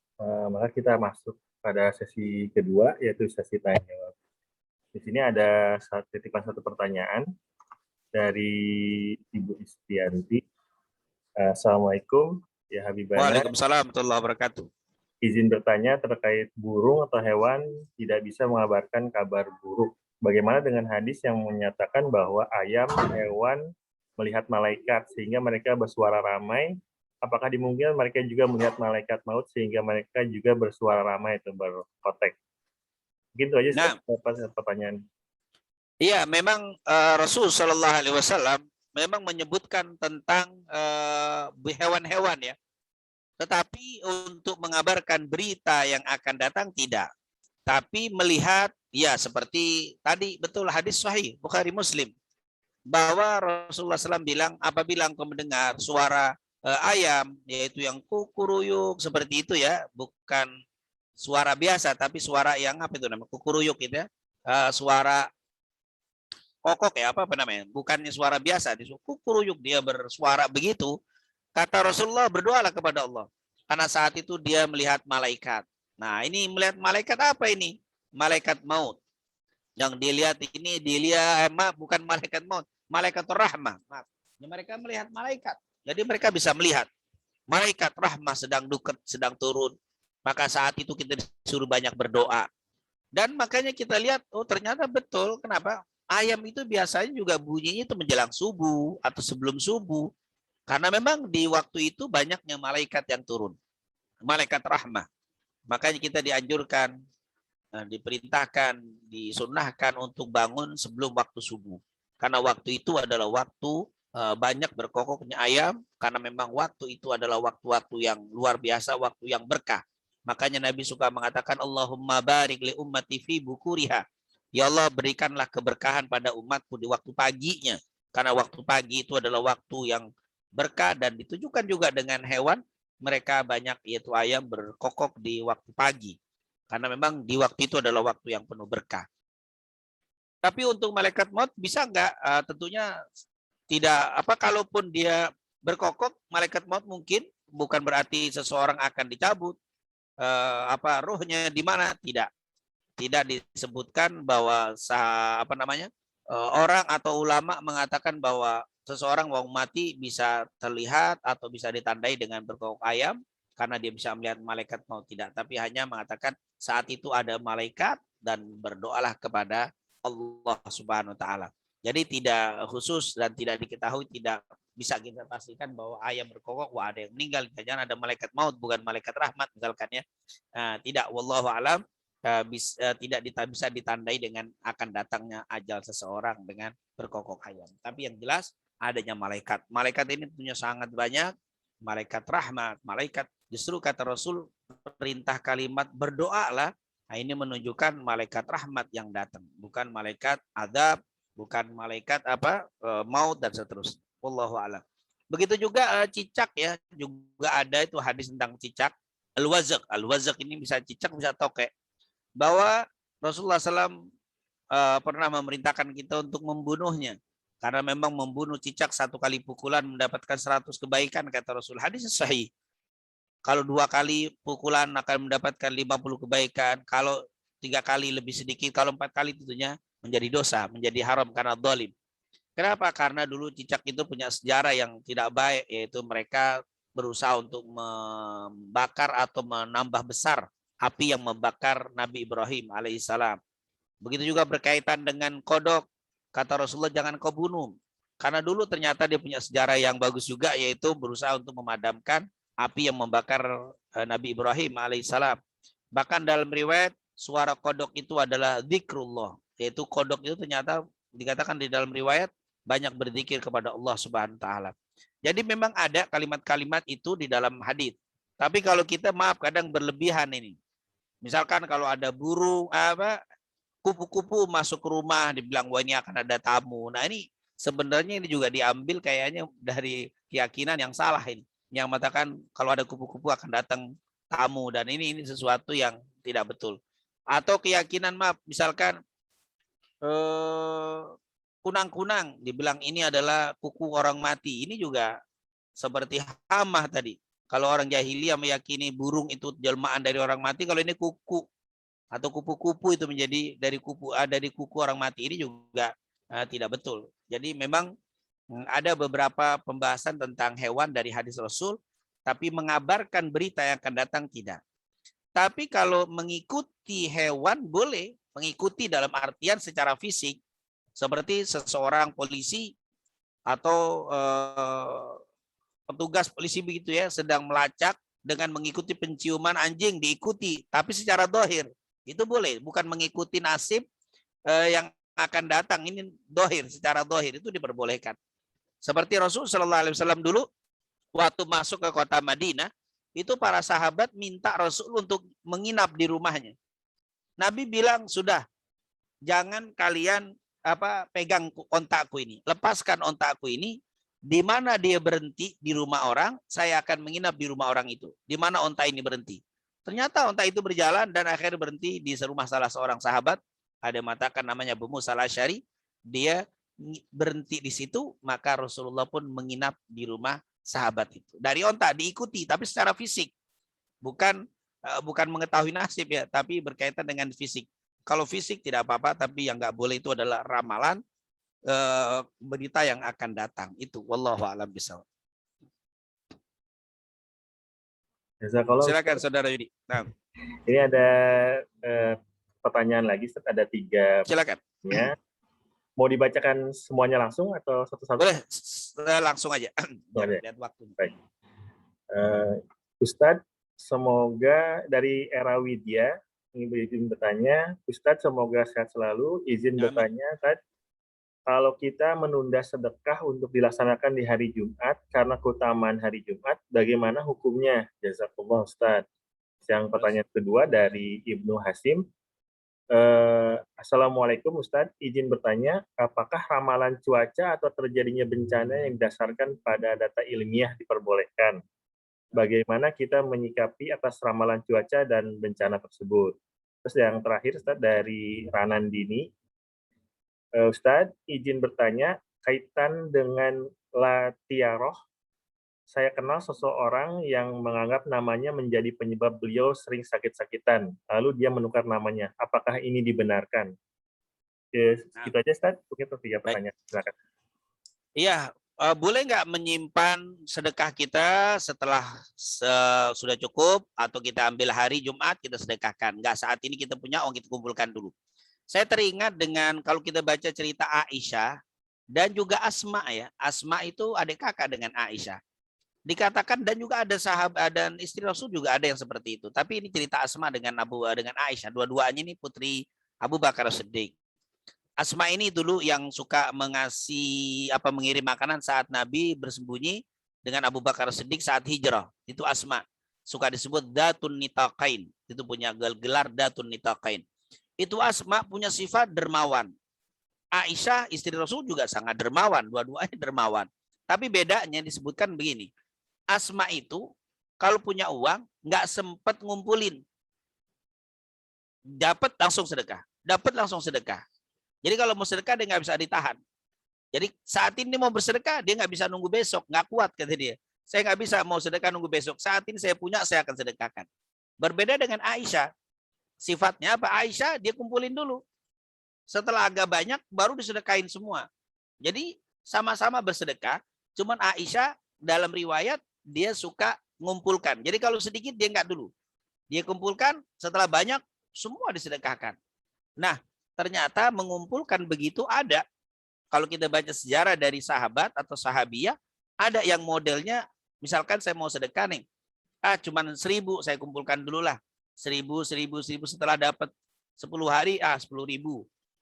maka kita masuk pada sesi kedua, yaitu sesi tanya jawab. Di sini ada titipan satu pertanyaan dari Ibu Istianti. Assalamualaikum, ya Habibana. Waalaikumsalam warahmatullahi wabarakatuh. Izin bertanya terkait burung atau hewan tidak bisa mengabarkan kabar buruk. Bagaimana dengan hadis yang menyatakan bahwa ayam hewan melihat malaikat sehingga mereka bersuara ramai? Apakah dimungkinkan mereka juga melihat malaikat maut sehingga mereka juga bersuara ramai atau berkotek? Begitu aja pertanyaan. Iya, memang Rasul Shallallahu Alaihi Wasallam memang menyebutkan tentang hewan-hewan ya. Tetapi untuk mengabarkan berita yang akan datang tidak. Tapi melihat, ya seperti tadi betul hadis sahih Bukhari Muslim. Bahwa Rasulullah SAW bilang, apabila engkau mendengar suara ayam, yaitu yang kukuruyuk seperti itu ya, bukan suara biasa, tapi suara yang apa itu namanya, kukuruyuk gitu ya, suara kokok ya, apa namanya, bukannya suara biasa, kukuruyuk dia bersuara begitu, kata Rasulullah, berdoalah kepada Allah, karena saat itu dia melihat malaikat. Nah ini melihat malaikat apa ini? Malaikat maut. Yang dilihat ini bukan malaikat maut, malaikat rahmah. Mereka melihat malaikat. Jadi mereka bisa melihat malaikat rahmah sedang dekat, sedang turun. Maka saat itu kita disuruh banyak berdoa. Dan makanya kita lihat, oh ternyata betul. Kenapa? Ayam itu biasanya juga bunyinya itu menjelang subuh atau sebelum subuh. Karena memang di waktu itu banyaknya malaikat yang turun. Malaikat rahmah. Makanya kita dianjurkan, diperintahkan, disunnahkan untuk bangun sebelum waktu subuh. Karena waktu itu adalah waktu banyak berkokoknya ayam, karena memang waktu itu adalah waktu-waktu yang luar biasa, waktu yang berkah. Makanya Nabi suka mengatakan, Allahumma barik li ummati fi bukuriha. Ya Allah, berikanlah keberkahan pada umatku di waktu paginya. Karena waktu pagi itu adalah waktu yang berkah, dan ditujukan juga dengan hewan. Mereka banyak, yaitu ayam, berkokok di waktu pagi. Karena memang di waktu itu adalah waktu yang penuh berkah. Tapi untuk malaikat maut bisa enggak? Tentunya tidak. Kalaupun dia berkokok, malaikat maut mungkin bukan berarti seseorang akan dicabut. Ruhnya di mana? Tidak. Tidak disebutkan bahwa orang atau ulama mengatakan bahwa seseorang mau mati bisa terlihat atau bisa ditandai dengan berkokok ayam karena dia bisa melihat malaikat maut, tidak. Tapi hanya mengatakan saat itu ada malaikat dan berdoalah kepada Allah Subhanahu wa taala. Jadi tidak khusus dan tidak diketahui, tidak bisa kita pastikan bahwa ayam berkokok, wah ada yang meninggal, jangan ada malaikat maut, bukan malaikat rahmat misalkan ya. Tidak, wallahu alam, tidak bisa ditandai dengan akan datangnya ajal seseorang dengan berkokok ayam. Tapi yang jelas adanya malaikat. Malaikat ini tentunya sangat banyak. Malaikat rahmat, malaikat, justru kata Rasul perintah kalimat berdoalah. Nah, ini menunjukkan malaikat rahmat yang datang, bukan malaikat adab, bukan malaikat maut dan seterusnya. Wallahu a'lam. Begitu juga cicak ya, juga ada itu hadis tentang cicak. Al-wazaq. Al-wazaq ini bisa cicak, bisa tokek. Bahwa Rasulullah SAW pernah memerintahkan kita untuk membunuhnya. Karena memang membunuh cicak 1 kali pukulan mendapatkan 100 kebaikan, kata Rasul. Hadis sahih. Kalau 2 kali pukulan akan mendapatkan 50 kebaikan. Kalau 3 kali lebih sedikit. Kalau 4 kali tentunya menjadi dosa, menjadi haram karena zalim. Kenapa? Karena dulu cicak itu punya sejarah yang tidak baik, yaitu mereka berusaha untuk membakar atau menambah besar api yang membakar Nabi Ibrahim alaihissalam. Begitu juga berkaitan dengan kodok. Kata Rasulullah, jangan kau bunuh. Karena dulu ternyata dia punya sejarah yang bagus juga, yaitu berusaha untuk memadamkan api yang membakar Nabi Ibrahim alaihissalam. Bahkan dalam riwayat, suara kodok itu adalah zikrullah. Yaitu kodok itu ternyata dikatakan di dalam riwayat banyak berzikir kepada Allah Subhanahu wa taala. Jadi memang ada kalimat-kalimat itu di dalam hadis. Tapi kalau kita kadang berlebihan ini. Misalkan kalau ada burung kupu-kupu masuk ke rumah, dibilang wah ini akan ada tamu. Nah ini sebenarnya ini juga diambil kayaknya dari keyakinan yang salah ini. Yang mengatakan kalau ada kupu-kupu akan datang tamu, dan ini sesuatu yang tidak betul. Atau keyakinan misalkan kunang-kunang dibilang ini adalah kuku orang mati. Ini juga seperti hamah tadi. Kalau orang jahiliyah meyakini burung itu jelmaan dari orang mati, kalau ini kuku atau kupu-kupu itu menjadi dari kuku orang mati, ini juga tidak betul. Jadi memang ada beberapa pembahasan tentang hewan dari hadis Rasul, tapi mengabarkan berita yang akan datang tidak. Tapi kalau mengikuti hewan boleh, mengikuti dalam artian secara fisik, seperti seseorang polisi atau petugas polisi begitu ya, sedang melacak dengan mengikuti penciuman anjing diikuti, tapi secara dohir itu boleh, bukan mengikuti nasib yang akan datang. Ini dohir, secara dohir itu diperbolehkan. Seperti Rasul Shallallahu Alaihi Wasallam dulu waktu masuk ke kota Madinah, itu para sahabat minta Rasul untuk menginap di rumahnya. Nabi bilang, sudah, jangan kalian pegang ontakku ini, lepaskan ontakku ini. Di mana dia berhenti di rumah orang, saya akan menginap di rumah orang itu. Di mana onta ini berhenti. Ternyata onta itu berjalan dan akhirnya berhenti di rumah salah seorang sahabat. Ada mengatakan namanya Abu Musa al-Asy'ari. Dia berhenti di situ, maka Rasulullah pun menginap di rumah sahabat itu. Dari onta diikuti, tapi secara fisik. Bukan mengetahui nasib ya, tapi berkaitan dengan fisik. Kalau fisik tidak apa-apa, tapi yang nggak boleh itu adalah ramalan berita yang akan datang. Itu wallahu a'lam bishawab. Silakan Saudara Yudi. Nah. Ini ada pertanyaan lagi, ada 3. Silakan. Ya. Mau dibacakan semuanya langsung atau satu-satu? Boleh, langsung aja. Lihat waktu. Baik. Ustadz, semoga dari Era Widya, izin bertanya, Ustadz semoga sehat selalu, izin bertanya, Ustadz, kalau kita menunda sedekah untuk dilaksanakan di hari Jumat karena keutamaan hari Jumat, bagaimana hukumnya? Jazakallah Ustadz. Yang pertanyaan kedua dari Ibnu Hasim, Assalamualaikum Ustadz, izin bertanya, apakah ramalan cuaca atau terjadinya bencana yang didasarkan pada data ilmiah diperbolehkan? Bagaimana kita menyikapi atas ramalan cuaca dan bencana tersebut? Terus yang terakhir Ustadz dari Ranandini, Ustadz, izin bertanya, kaitan dengan Latiaroh, saya kenal seseorang yang menganggap namanya menjadi penyebab beliau sering sakit-sakitan. Lalu dia menukar namanya. Apakah ini dibenarkan? Itu aja, Ustaz. Mungkin 3 pertanyaan. Silakan. Iya, boleh nggak menyimpan sedekah kita setelah sudah cukup, atau kita ambil hari Jumat, kita sedekahkan. Nggak saat ini kita punya, kita kumpulkan dulu. Saya teringat dengan kalau kita baca cerita Aisyah dan juga Asma ya. Asma itu adik kakak dengan Aisyah. Dikatakan, dan juga ada sahabat dan istri Rasul juga ada yang seperti itu. Tapi ini cerita Asma dengan Aisyah. Dua-duanya ini putri Abu Bakar Siddiq. Asma ini dulu yang suka mengirim makanan saat Nabi bersembunyi dengan Abu Bakar Siddiq saat hijrah. Itu Asma. Suka disebut Datun Nitaqain. Itu punya gelar Datun Nitaqain. Itu Asma punya sifat dermawan. Aisyah istri Rasul juga sangat dermawan. Dua-duanya dermawan. Tapi bedanya disebutkan begini. Asma itu kalau punya uang nggak sempat ngumpulin, dapat langsung sedekah, Jadi kalau mau sedekah dia nggak bisa ditahan. Jadi saat ini mau bersedekah dia nggak bisa nunggu besok, nggak kuat kata dia. Saya nggak bisa mau sedekah nunggu besok. Saat ini saya punya, saya akan sedekahkan. Berbeda dengan Aisyah, sifatnya apa? Aisyah dia kumpulin dulu. Setelah agak banyak baru disedekahin semua. Jadi sama-sama bersedekah. Cuman Aisyah dalam riwayat dia suka ngumpulkan. Jadi kalau sedikit dia enggak dulu. Dia kumpulkan, setelah banyak semua disedekahkan. Nah, ternyata mengumpulkan begitu ada. Kalau kita baca sejarah dari sahabat atau sahabiyah, ada yang modelnya, misalkan saya mau sedekah nih. Cuman 1.000 saya kumpulkan dulu lah. 1.000 setelah dapat 10 hari, 10.000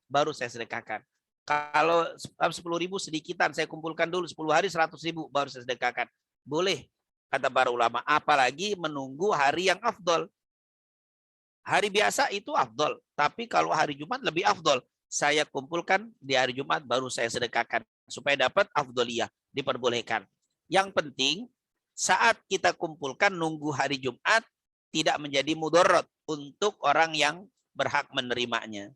baru saya sedekahkan. Kalau 10.000 sedikitan, saya kumpulkan dulu 10 hari 100.000 baru saya sedekahkan. Boleh, kata para ulama. Apalagi menunggu hari yang afdol. Hari biasa itu afdol, tapi kalau hari Jumat lebih afdol. Saya kumpulkan di hari Jumat baru saya sedekahkan supaya dapat afdoliyah, diperbolehkan. Yang penting saat kita kumpulkan nunggu hari Jumat tidak menjadi mudarat untuk orang yang berhak menerimanya.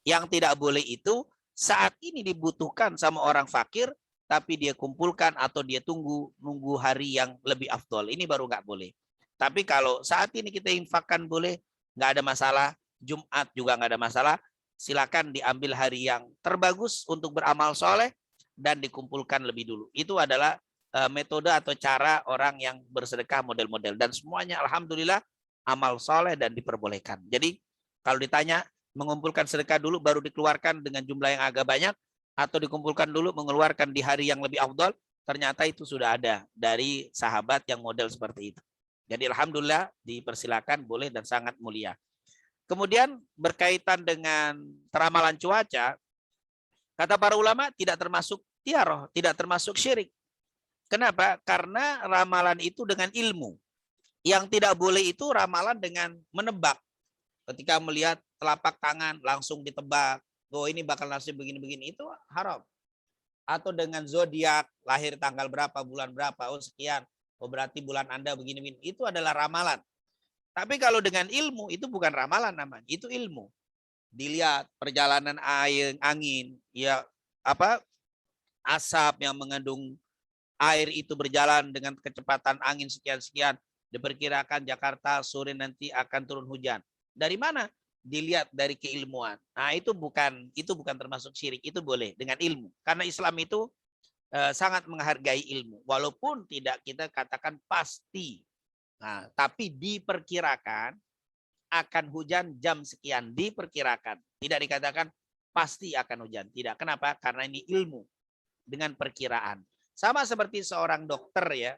Yang tidak boleh itu saat ini dibutuhkan sama orang fakir, tapi dia kumpulkan atau dia nunggu hari yang lebih afdol. Ini baru nggak boleh. Tapi kalau saat ini kita infakkan boleh, nggak ada masalah. Jumat juga nggak ada masalah. Silakan diambil hari yang terbagus untuk beramal soleh dan dikumpulkan lebih dulu. Itu adalah metode atau cara orang yang bersedekah model-model. Dan semuanya alhamdulillah amal soleh dan diperbolehkan. Jadi kalau ditanya mengumpulkan sedekah dulu baru dikeluarkan dengan jumlah yang agak banyak, atau dikumpulkan dulu mengeluarkan di hari yang lebih afdal, ternyata itu sudah ada dari sahabat yang model seperti itu. Jadi alhamdulillah dipersilakan, boleh dan sangat mulia. Kemudian berkaitan dengan ramalan cuaca, kata para ulama tidak termasuk tiaroh, tidak termasuk syirik. Kenapa? Karena ramalan itu dengan ilmu. Yang tidak boleh itu ramalan dengan menebak. Ketika melihat telapak tangan langsung ditebak, oh ini bakal nasib begini-begini, itu haram. Atau dengan zodiak, lahir tanggal berapa, bulan berapa, oh sekian, oh berarti bulan Anda begini-begini, itu adalah ramalan. Tapi kalau dengan ilmu, itu bukan ramalan namanya, itu ilmu. Dilihat perjalanan air, angin, ya apa asap yang mengandung air itu berjalan dengan kecepatan angin sekian-sekian, diperkirakan Jakarta sore nanti akan turun hujan. Dari mana? Dilihat dari keilmuan. Nah, itu bukan termasuk syirik, itu boleh dengan ilmu. Karena Islam itu sangat menghargai ilmu, walaupun tidak kita katakan pasti. Nah, tapi diperkirakan akan hujan jam sekian, diperkirakan. Tidak dikatakan pasti akan hujan. Tidak. Kenapa? Karena ini ilmu dengan perkiraan. Sama seperti seorang dokter ya,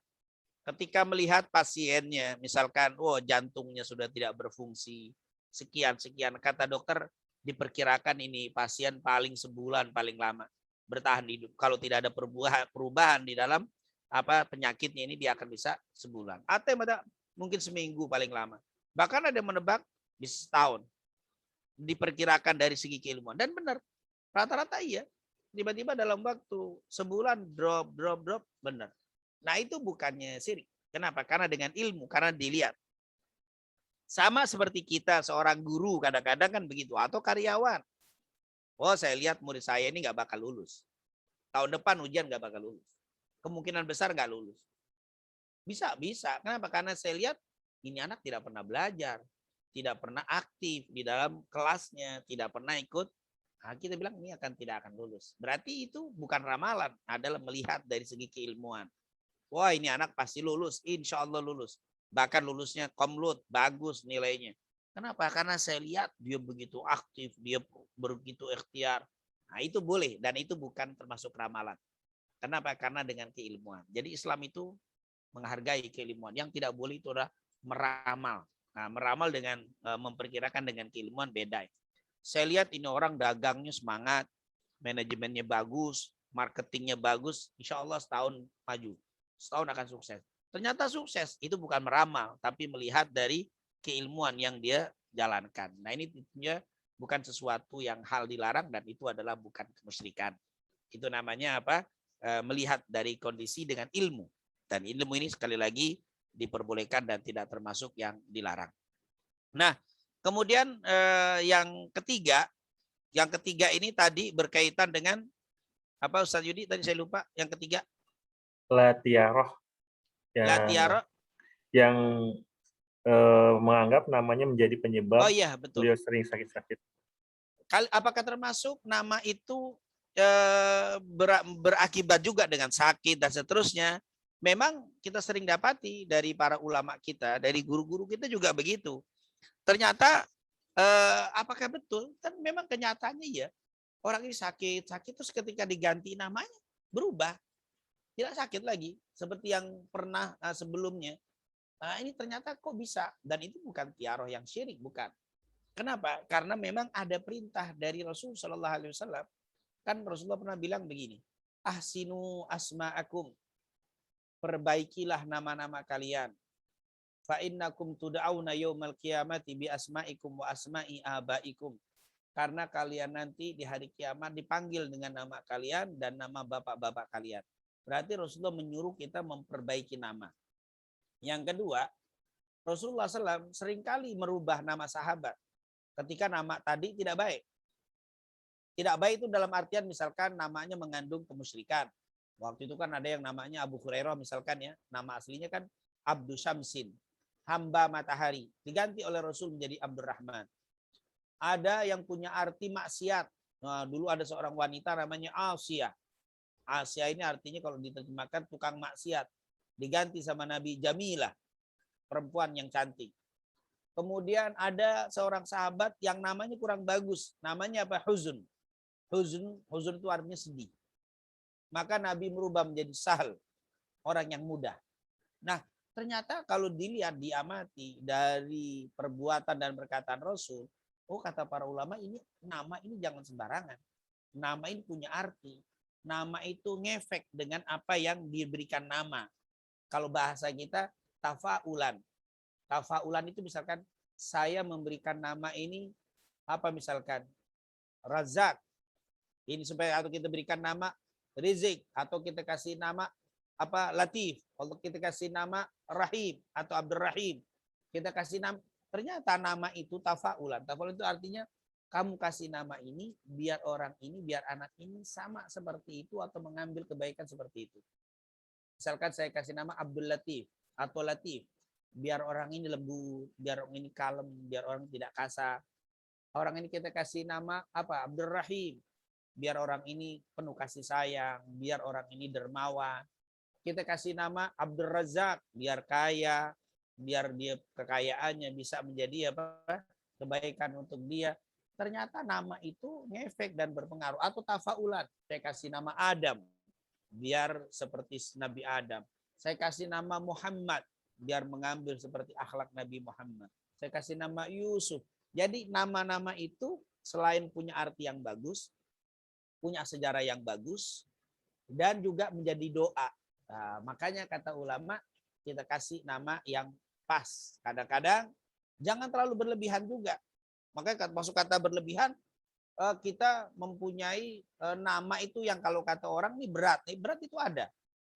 ketika melihat pasiennya, misalkan, oh jantungnya sudah tidak berfungsi, sekian, kata dokter, diperkirakan ini pasien paling sebulan paling lama bertahan hidup. Kalau tidak ada perubahan di dalam penyakitnya ini, dia akan bisa sebulan. Atau mungkin seminggu paling lama. Bahkan ada yang menebak bisa setahun. Diperkirakan dari segi keilmuan. Dan benar, rata-rata iya. Tiba-tiba dalam waktu sebulan drop, benar. Nah itu bukannya syirik. Kenapa? Karena dengan ilmu, karena dilihat. Sama seperti kita seorang guru kadang-kadang kan begitu. Atau karyawan. Oh saya lihat murid saya ini nggak bakal lulus. Tahun depan ujian nggak bakal lulus. Kemungkinan besar nggak lulus. Bisa. Kenapa? Karena saya lihat ini anak tidak pernah belajar. Tidak pernah aktif di dalam kelasnya. Tidak pernah ikut. Nah, kita bilang ini tidak akan lulus. Berarti itu bukan ramalan, adalah melihat dari segi keilmuan. Wah ini anak pasti lulus, insya Allah lulus. Bahkan lulusnya komlut, bagus nilainya. Kenapa? Karena saya lihat dia begitu aktif, dia begitu ikhtiar. Nah itu boleh dan itu bukan termasuk ramalan. Kenapa? Karena dengan keilmuan. Jadi Islam itu menghargai keilmuan. Yang tidak boleh itu adalah meramal. Nah, meramal dengan memperkirakan dengan keilmuan beda. Saya lihat ini orang dagangnya semangat, manajemennya bagus, marketingnya bagus, insya Allah setahun maju, setahun akan sukses. Ternyata sukses, itu bukan meramal, tapi melihat dari keilmuan yang dia jalankan. Nah ini tentunya bukan sesuatu yang hal dilarang dan itu adalah bukan kemusyrikan. Itu namanya apa? Melihat dari kondisi dengan ilmu. Dan ilmu ini sekali lagi diperbolehkan dan tidak termasuk yang dilarang. Nah, kemudian yang ketiga ini tadi berkaitan dengan apa Ustaz Yudi tadi saya lupa yang ketiga. Latiaroh. Yang menganggap namanya menjadi penyebab betul. Beliau sering sakit-sakit. Apakah termasuk nama itu berakibat juga dengan sakit dan seterusnya? Memang kita sering dapati dari para ulama kita, dari guru-guru kita juga begitu. Ternyata apakah betul? Kan memang kenyataannya ya orang ini sakit terus ketika diganti namanya berubah, tidak sakit lagi seperti yang pernah sebelumnya. Nah ini ternyata kok bisa dan itu bukan tiaroh yang syirik, bukan. Kenapa? Karena memang ada perintah dari Rasul Shallallahu Alaihi Wasallam. Kan Rasulullah pernah bilang begini, ahsinu asma'akum, perbaikilah nama-nama kalian. Fa innakum tud'auna yaumal qiyamati bi asma'ikum wa asma'i abaikum. Karena kalian nanti di hari kiamat dipanggil dengan nama kalian dan nama bapak-bapak kalian. Berarti Rasulullah menyuruh kita memperbaiki nama. Yang kedua, Rasulullah SAW seringkali merubah nama sahabat. ketika nama tadi tidak baik. Tidak baik itu dalam artian misalkan namanya mengandung kemusyrikan. Waktu itu kan ada yang namanya Abu Hurairah misalkan ya, nama aslinya kan Abdu Syamsin, hamba matahari, diganti oleh Rasul menjadi Abdurrahman. Ada yang punya arti maksiat. Nah, dulu ada seorang wanita namanya Asiyah. Asiyah ini artinya kalau diterjemahkan tukang maksiat. Diganti sama Nabi Jamilah, perempuan yang cantik. Kemudian ada seorang sahabat yang namanya kurang bagus. Namanya apa? Huzun. Huzun itu artinya sedih. Maka Nabi merubah menjadi Sahal, orang yang mudah. Nah, ternyata kalau dilihat, diamati dari perbuatan dan perkataan Rasul, oh kata para ulama ini nama ini jangan sembarangan. Nama ini punya arti. Nama itu ngefek dengan apa yang diberikan nama. Kalau bahasa kita tafaulan. Tafaulan itu misalkan saya memberikan nama ini apa misalkan Razak. Ini supaya atau kita berikan nama Rizik atau kita kasih nama apa Latif, atau kita kasih nama Rahim atau Abdurrahim. Kita kasih nama, ternyata nama itu tafaulan. Tafaulan itu artinya kamu kasih nama ini biar orang ini, biar anak ini sama seperti itu atau mengambil kebaikan seperti itu. Misalkan saya kasih nama Abdul Latif atau Latif, biar orang ini lembut, biar orang ini kalem, biar orang tidak kasar. Orang ini kita kasih nama apa? Abdurrahim, biar orang ini penuh kasih sayang, biar orang ini dermawan. Kita kasih nama Abdul Razak, biar kaya, biar dia kekayaannya bisa menjadi apa? Kebaikan untuk dia. Ternyata nama itu ngefek dan berpengaruh. Atau tafaulan, saya kasih nama Adam, biar seperti Nabi Adam. Saya kasih nama Muhammad, biar mengambil seperti akhlak Nabi Muhammad. Saya kasih nama Yusuf. Jadi nama-nama itu selain punya arti yang bagus, punya sejarah yang bagus, dan juga menjadi doa. Nah, makanya kata ulama, kita kasih nama yang pas. Kadang-kadang jangan terlalu berlebihan juga. Makanya masuk kata berlebihan, kita mempunyai nama itu yang kalau kata orang ini berat. Berat itu ada.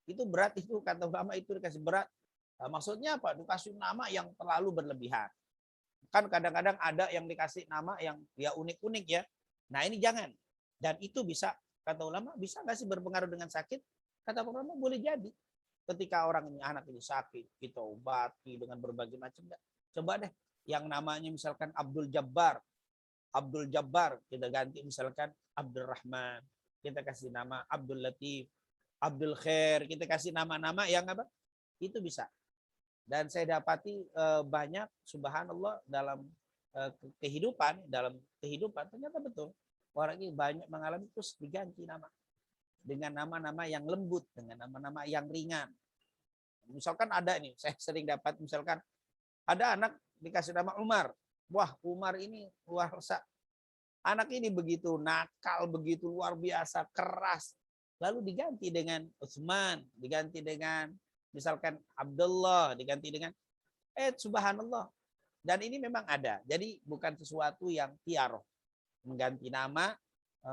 Itu berat itu kata ulama itu dikasih berat. Nah, maksudnya apa? Dikasih nama yang terlalu berlebihan. Kan kadang-kadang ada yang dikasih nama yang ya unik-unik ya. Nah ini jangan. Dan itu bisa, kata ulama, bisa nggak sih berpengaruh dengan sakit? Kata ulama boleh jadi. Ketika orang ini, anak ini sakit, kita obati dengan berbagai macam. Coba deh, yang namanya misalkan Abdul Jabbar. Abdul Jabbar, kita ganti misalkan Abdul Rahman. Kita kasih nama Abdul Latif. Abdul Khair, kita kasih nama-nama yang apa? Itu bisa. Dan saya dapati banyak, subhanallah, dalam kehidupan ternyata betul. Orang ini banyak mengalami terus diganti nama. Dengan nama-nama yang lembut, dengan nama-nama yang ringan. Misalkan ada nih, saya sering dapat misalkan, ada anak dikasih nama Umar. Wah, Umar ini luar biasa. Anak ini begitu nakal, begitu luar biasa, keras. Lalu diganti dengan Utsman, diganti dengan misalkan Abdullah, diganti dengan subhanallah. Dan ini memang ada. Jadi bukan sesuatu yang tiaroh. Mengganti nama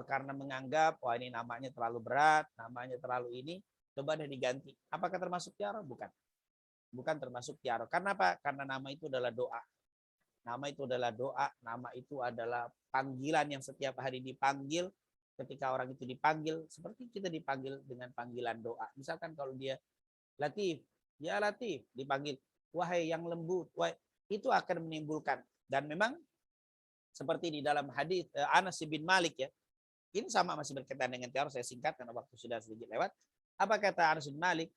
karena menganggap wah ini namanya terlalu berat, namanya terlalu ini, coba deh diganti. Apakah termasuk tiaroh? Bukan. Bukan termasuk tiaroh. Karena apa? Karena nama itu adalah doa. Nama itu adalah doa, nama itu adalah panggilan yang setiap hari dipanggil. Ketika orang itu dipanggil, seperti kita dipanggil dengan panggilan doa. Misalkan kalau dia Latif, ya Latif, dipanggil, wahai yang lembut, wahai, itu akan menimbulkan. Dan memang seperti di dalam hadis Anas bin Malik ya. Ini sama masih berkaitan dengan tiar, saya singkat karena waktu sudah sedikit lewat. Apa kata Anas bin Malik?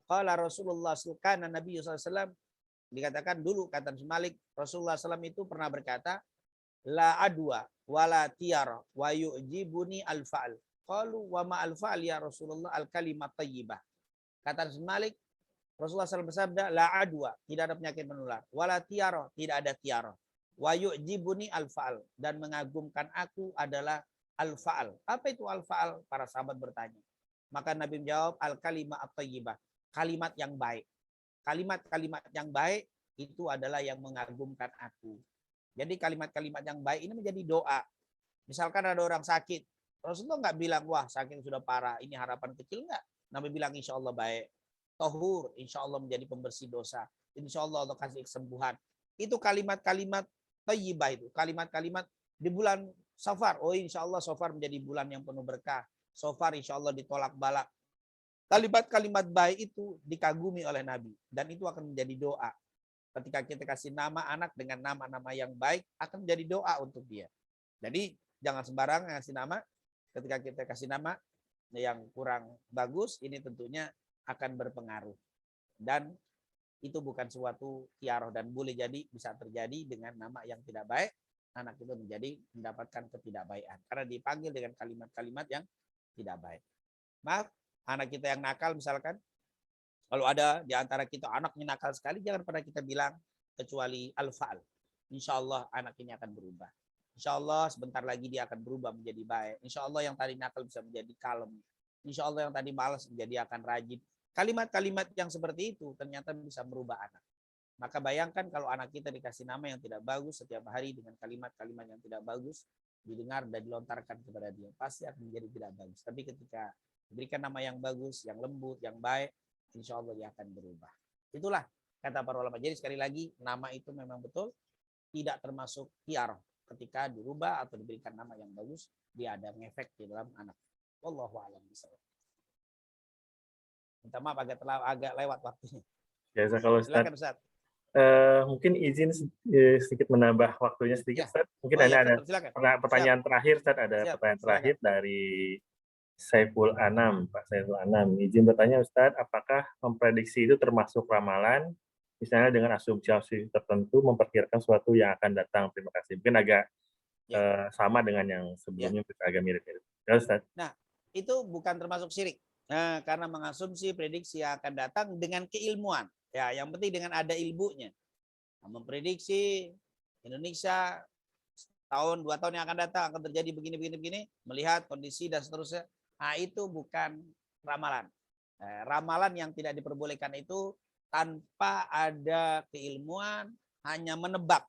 Qala Rasulullah kana Nabi sallallahu alaihi wasallam, dikatakan dulu kata Anas bin Malik, Rasulullah SAW itu pernah berkata, la adwa wala tiar wa yu'jibuni al-fa'al. Qalu wa ma al-fa'al ya Rasulullah al-kalimat thayyibah. Kata Anas bin Malik, Rasulullah SAW bersabda, la adwa, tidak ada penyakit menular, wala tiar, tidak ada tiar. Wa yu'jibuni al-fa'al, dan mengagumkan aku adalah al-fa'al. Apa itu al-fa'al? Para sahabat bertanya. Maka Nabi menjawab, al-kalimat at-thayyibah, kalimat yang baik. Kalimat-kalimat yang baik itu adalah yang mengagumkan aku. Jadi kalimat-kalimat yang baik ini menjadi doa. Misalkan ada orang sakit, Rasulullah nggak bilang, wah sakit sudah parah, ini harapan kecil, nggak. Nabi bilang, insya Allah baik. Tohur, insya Allah menjadi pembersih dosa. Insya Allah Allah kasih kesembuhan. Itu kalimat-kalimat thayyibah itu. Kalimat-kalimat di bulan Safar. Oh insya Allah Safar menjadi bulan yang penuh berkah. Safar insya Allah ditolak balak. Kalimat-kalimat baik itu dikagumi oleh Nabi. Dan itu akan menjadi doa. Ketika kita kasih nama anak dengan nama-nama yang baik, akan menjadi doa untuk dia. Jadi jangan sembarangan ngasih nama. Ketika kita kasih nama yang kurang bagus, ini tentunya akan berpengaruh. Dan itu bukan suatu khiarah dan boleh jadi bisa terjadi dengan nama yang tidak baik, anak itu menjadi mendapatkan ketidakbaikan karena dipanggil dengan kalimat-kalimat yang tidak baik. Maaf, anak kita yang nakal misalkan, kalau ada di antara kita anaknya nakal sekali, jangan pernah kita bilang kecuali al-fa'al. Insya Allah anak ini akan berubah. Insya Allah sebentar lagi dia akan berubah menjadi baik. Insya Allah yang tadi nakal bisa menjadi kalem. Insya Allah yang tadi malas menjadi akan rajin. Kalimat-kalimat yang seperti itu ternyata bisa merubah anak. Maka bayangkan kalau anak kita dikasih nama yang tidak bagus setiap hari dengan kalimat-kalimat yang tidak bagus, didengar dan dilontarkan kepada dia, pasti akan menjadi tidak bagus. Tapi ketika diberikan nama yang bagus, yang lembut, yang baik, insya Allah dia akan berubah. Itulah kata para ulama. Jadi sekali lagi, nama itu memang betul tidak termasuk khiarah. Ketika dirubah atau diberikan nama yang bagus, dia ada ngefek di dalam anak. Wallahu a'lam bishawab. Minta maaf agak lewat waktunya. Biasa kalau Ustaz. Silakan Ustaz. Mungkin izin sedikit menambah waktunya sedikit, Ustaz. Mungkin ada pertanyaan terakhir, Ustaz. Ada pertanyaan terakhir dari Saiful Anam, Pak Saiful Anam. Izin bertanya, Ustaz, apakah memprediksi itu termasuk ramalan? Misalnya dengan asumsi tertentu memperkirakan sesuatu yang akan datang. Terima kasih. Mungkin agak sama dengan yang sebelumnya, agak mirip-mirip. Ya, Ustaz. Nah, itu bukan termasuk syirik. Nah, karena mengasumsi prediksi yang akan datang dengan keilmuan. Ya, yang penting dengan ada ilmunya. Nah, memprediksi Indonesia tahun 2 tahun yang akan datang akan terjadi begini, melihat kondisi dan seterusnya. Nah, itu bukan ramalan. Ramalan yang tidak diperbolehkan itu tanpa ada keilmuan, hanya menebak.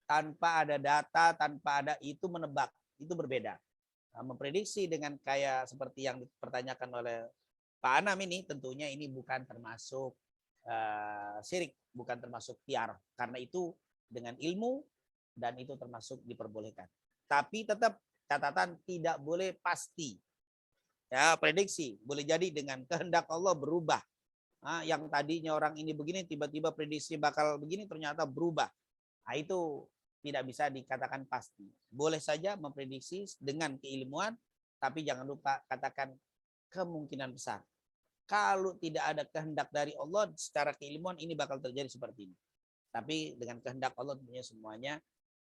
Tanpa ada data, tanpa ada itu menebak. Itu berbeda. Memprediksi dengan kayak seperti yang dipertanyakan oleh Pak Anam ini, tentunya ini bukan termasuk syirik, bukan termasuk khiarah. Karena itu dengan ilmu dan itu termasuk diperbolehkan. Tapi tetap catatan tidak boleh pasti. Ya, prediksi boleh jadi dengan kehendak Allah berubah. Yang tadinya orang ini begini, tiba-tiba prediksi bakal begini, ternyata berubah. Nah, itu tidak bisa dikatakan pasti. Boleh saja memprediksi dengan keilmuan, tapi jangan lupa katakan kemungkinan besar. Kalau tidak ada kehendak dari Allah secara keilmuan, ini bakal terjadi seperti ini. Tapi dengan kehendak Allah tentunya semuanya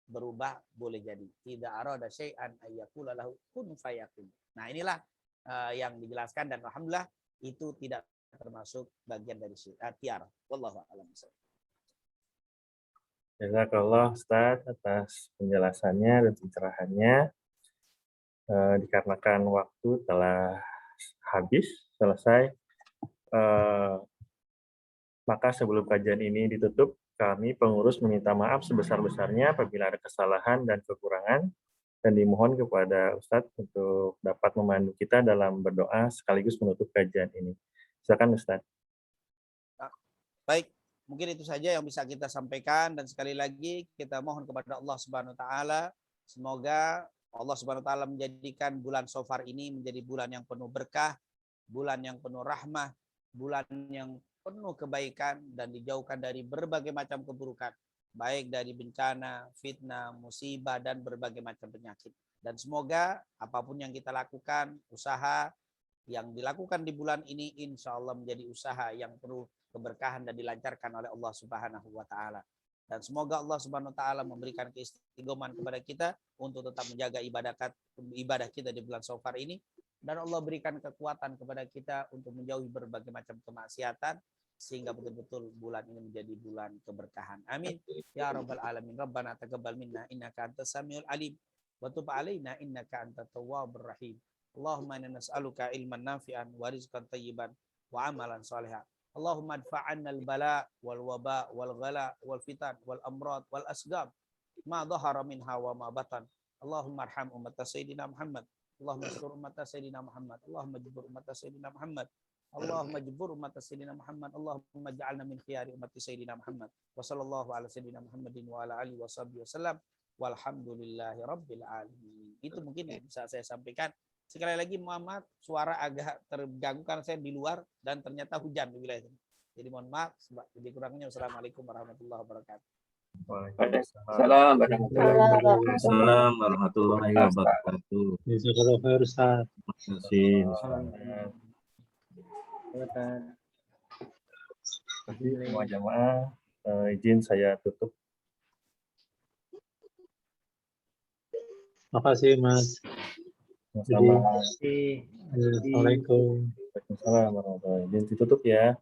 berubah, boleh jadi. Tidak arada syai'an ayyakula lahu kun fayakun. Nah, inilah yang dijelaskan dan alhamdulillah itu tidak termasuk bagian dari khiarah. Wallahu a'lam bishawab. Jazakallah Ustaz atas penjelasannya dan pencerahannya. Dikarenakan waktu telah habis, selesai, maka sebelum kajian ini ditutup, kami pengurus meminta maaf sebesar-besarnya apabila ada kesalahan dan kekurangan, dan dimohon kepada Ustadz untuk dapat memandu kita dalam berdoa sekaligus menutup kajian ini. Silakan Ustadz. Baik. Mungkin itu saja yang bisa kita sampaikan, dan sekali lagi kita mohon kepada Allah Subhanahu wa taala semoga Allah Subhanahu wa taala menjadikan bulan Safar ini menjadi bulan yang penuh berkah, bulan yang penuh rahmah, bulan yang penuh kebaikan dan dijauhkan dari berbagai macam keburukan, baik dari bencana, fitnah, musibah dan berbagai macam penyakit. Dan semoga apapun yang kita lakukan, usaha yang dilakukan di bulan ini insya Allah menjadi usaha yang penuh keberkahan dan dilancarkan oleh Allah Subhanahu wa taala. Dan semoga Allah Subhanahu wa taala memberikan keistiqomahan kepada kita untuk tetap menjaga ibadah kita di bulan Safar ini, dan Allah berikan kekuatan kepada kita untuk menjauhi berbagai macam kemaksiatan sehingga betul-betul bulan ini menjadi bulan keberkahan. Amin ya rabbal alamin. Rabbana taqabbal minna innaka antas samiul alim wa tub alaina innaka antat tawwabur rahim. Allahumma inna nas'aluka ilman nafi'an wa rizqan thayyiban wa amalan shalihan. Allahumma adfa'anna al-bala wal waba wal ghala wal fitan wal amrad wal asgab ma dhahara minha wa ma batan. Allahumma arham ummata sayyidina Muhammad. Allahumma astur ummata sayyidina Muhammad. Allahumma jibur ummata sayyidina Muhammad. Allahumma jbur umat Sayyidina Muhammad. Allahumma ja'alna min khiyari umat Sayyidina Muhammad. Wa sallallahu ala Sayyidina Muhammadin wa ala alihi wa sahbihi wasallam. Walhamdulillahi rabbil alamin. Itu mungkin yang bisa saya sampaikan. Sekali lagi Muhammad, suara agak terganggu karena saya di luar dan ternyata hujan di wilayah ini. Jadi mohon maaf, lebih kurangnya wassalamualaikum warahmatullahi wabarakatuh. Waalaikumsalam. Waalaikumsalam warahmatullahi wabarakatuh. Jazakallahu khair, Ustaz. Terima kasih. Jadi semua jamaah, izin saya tutup. Makasih, Mas. Sama-sama. Assalamualaikum. Waalaikumsalam warahmatullahi wabarakatuh. Izin ditutup ya.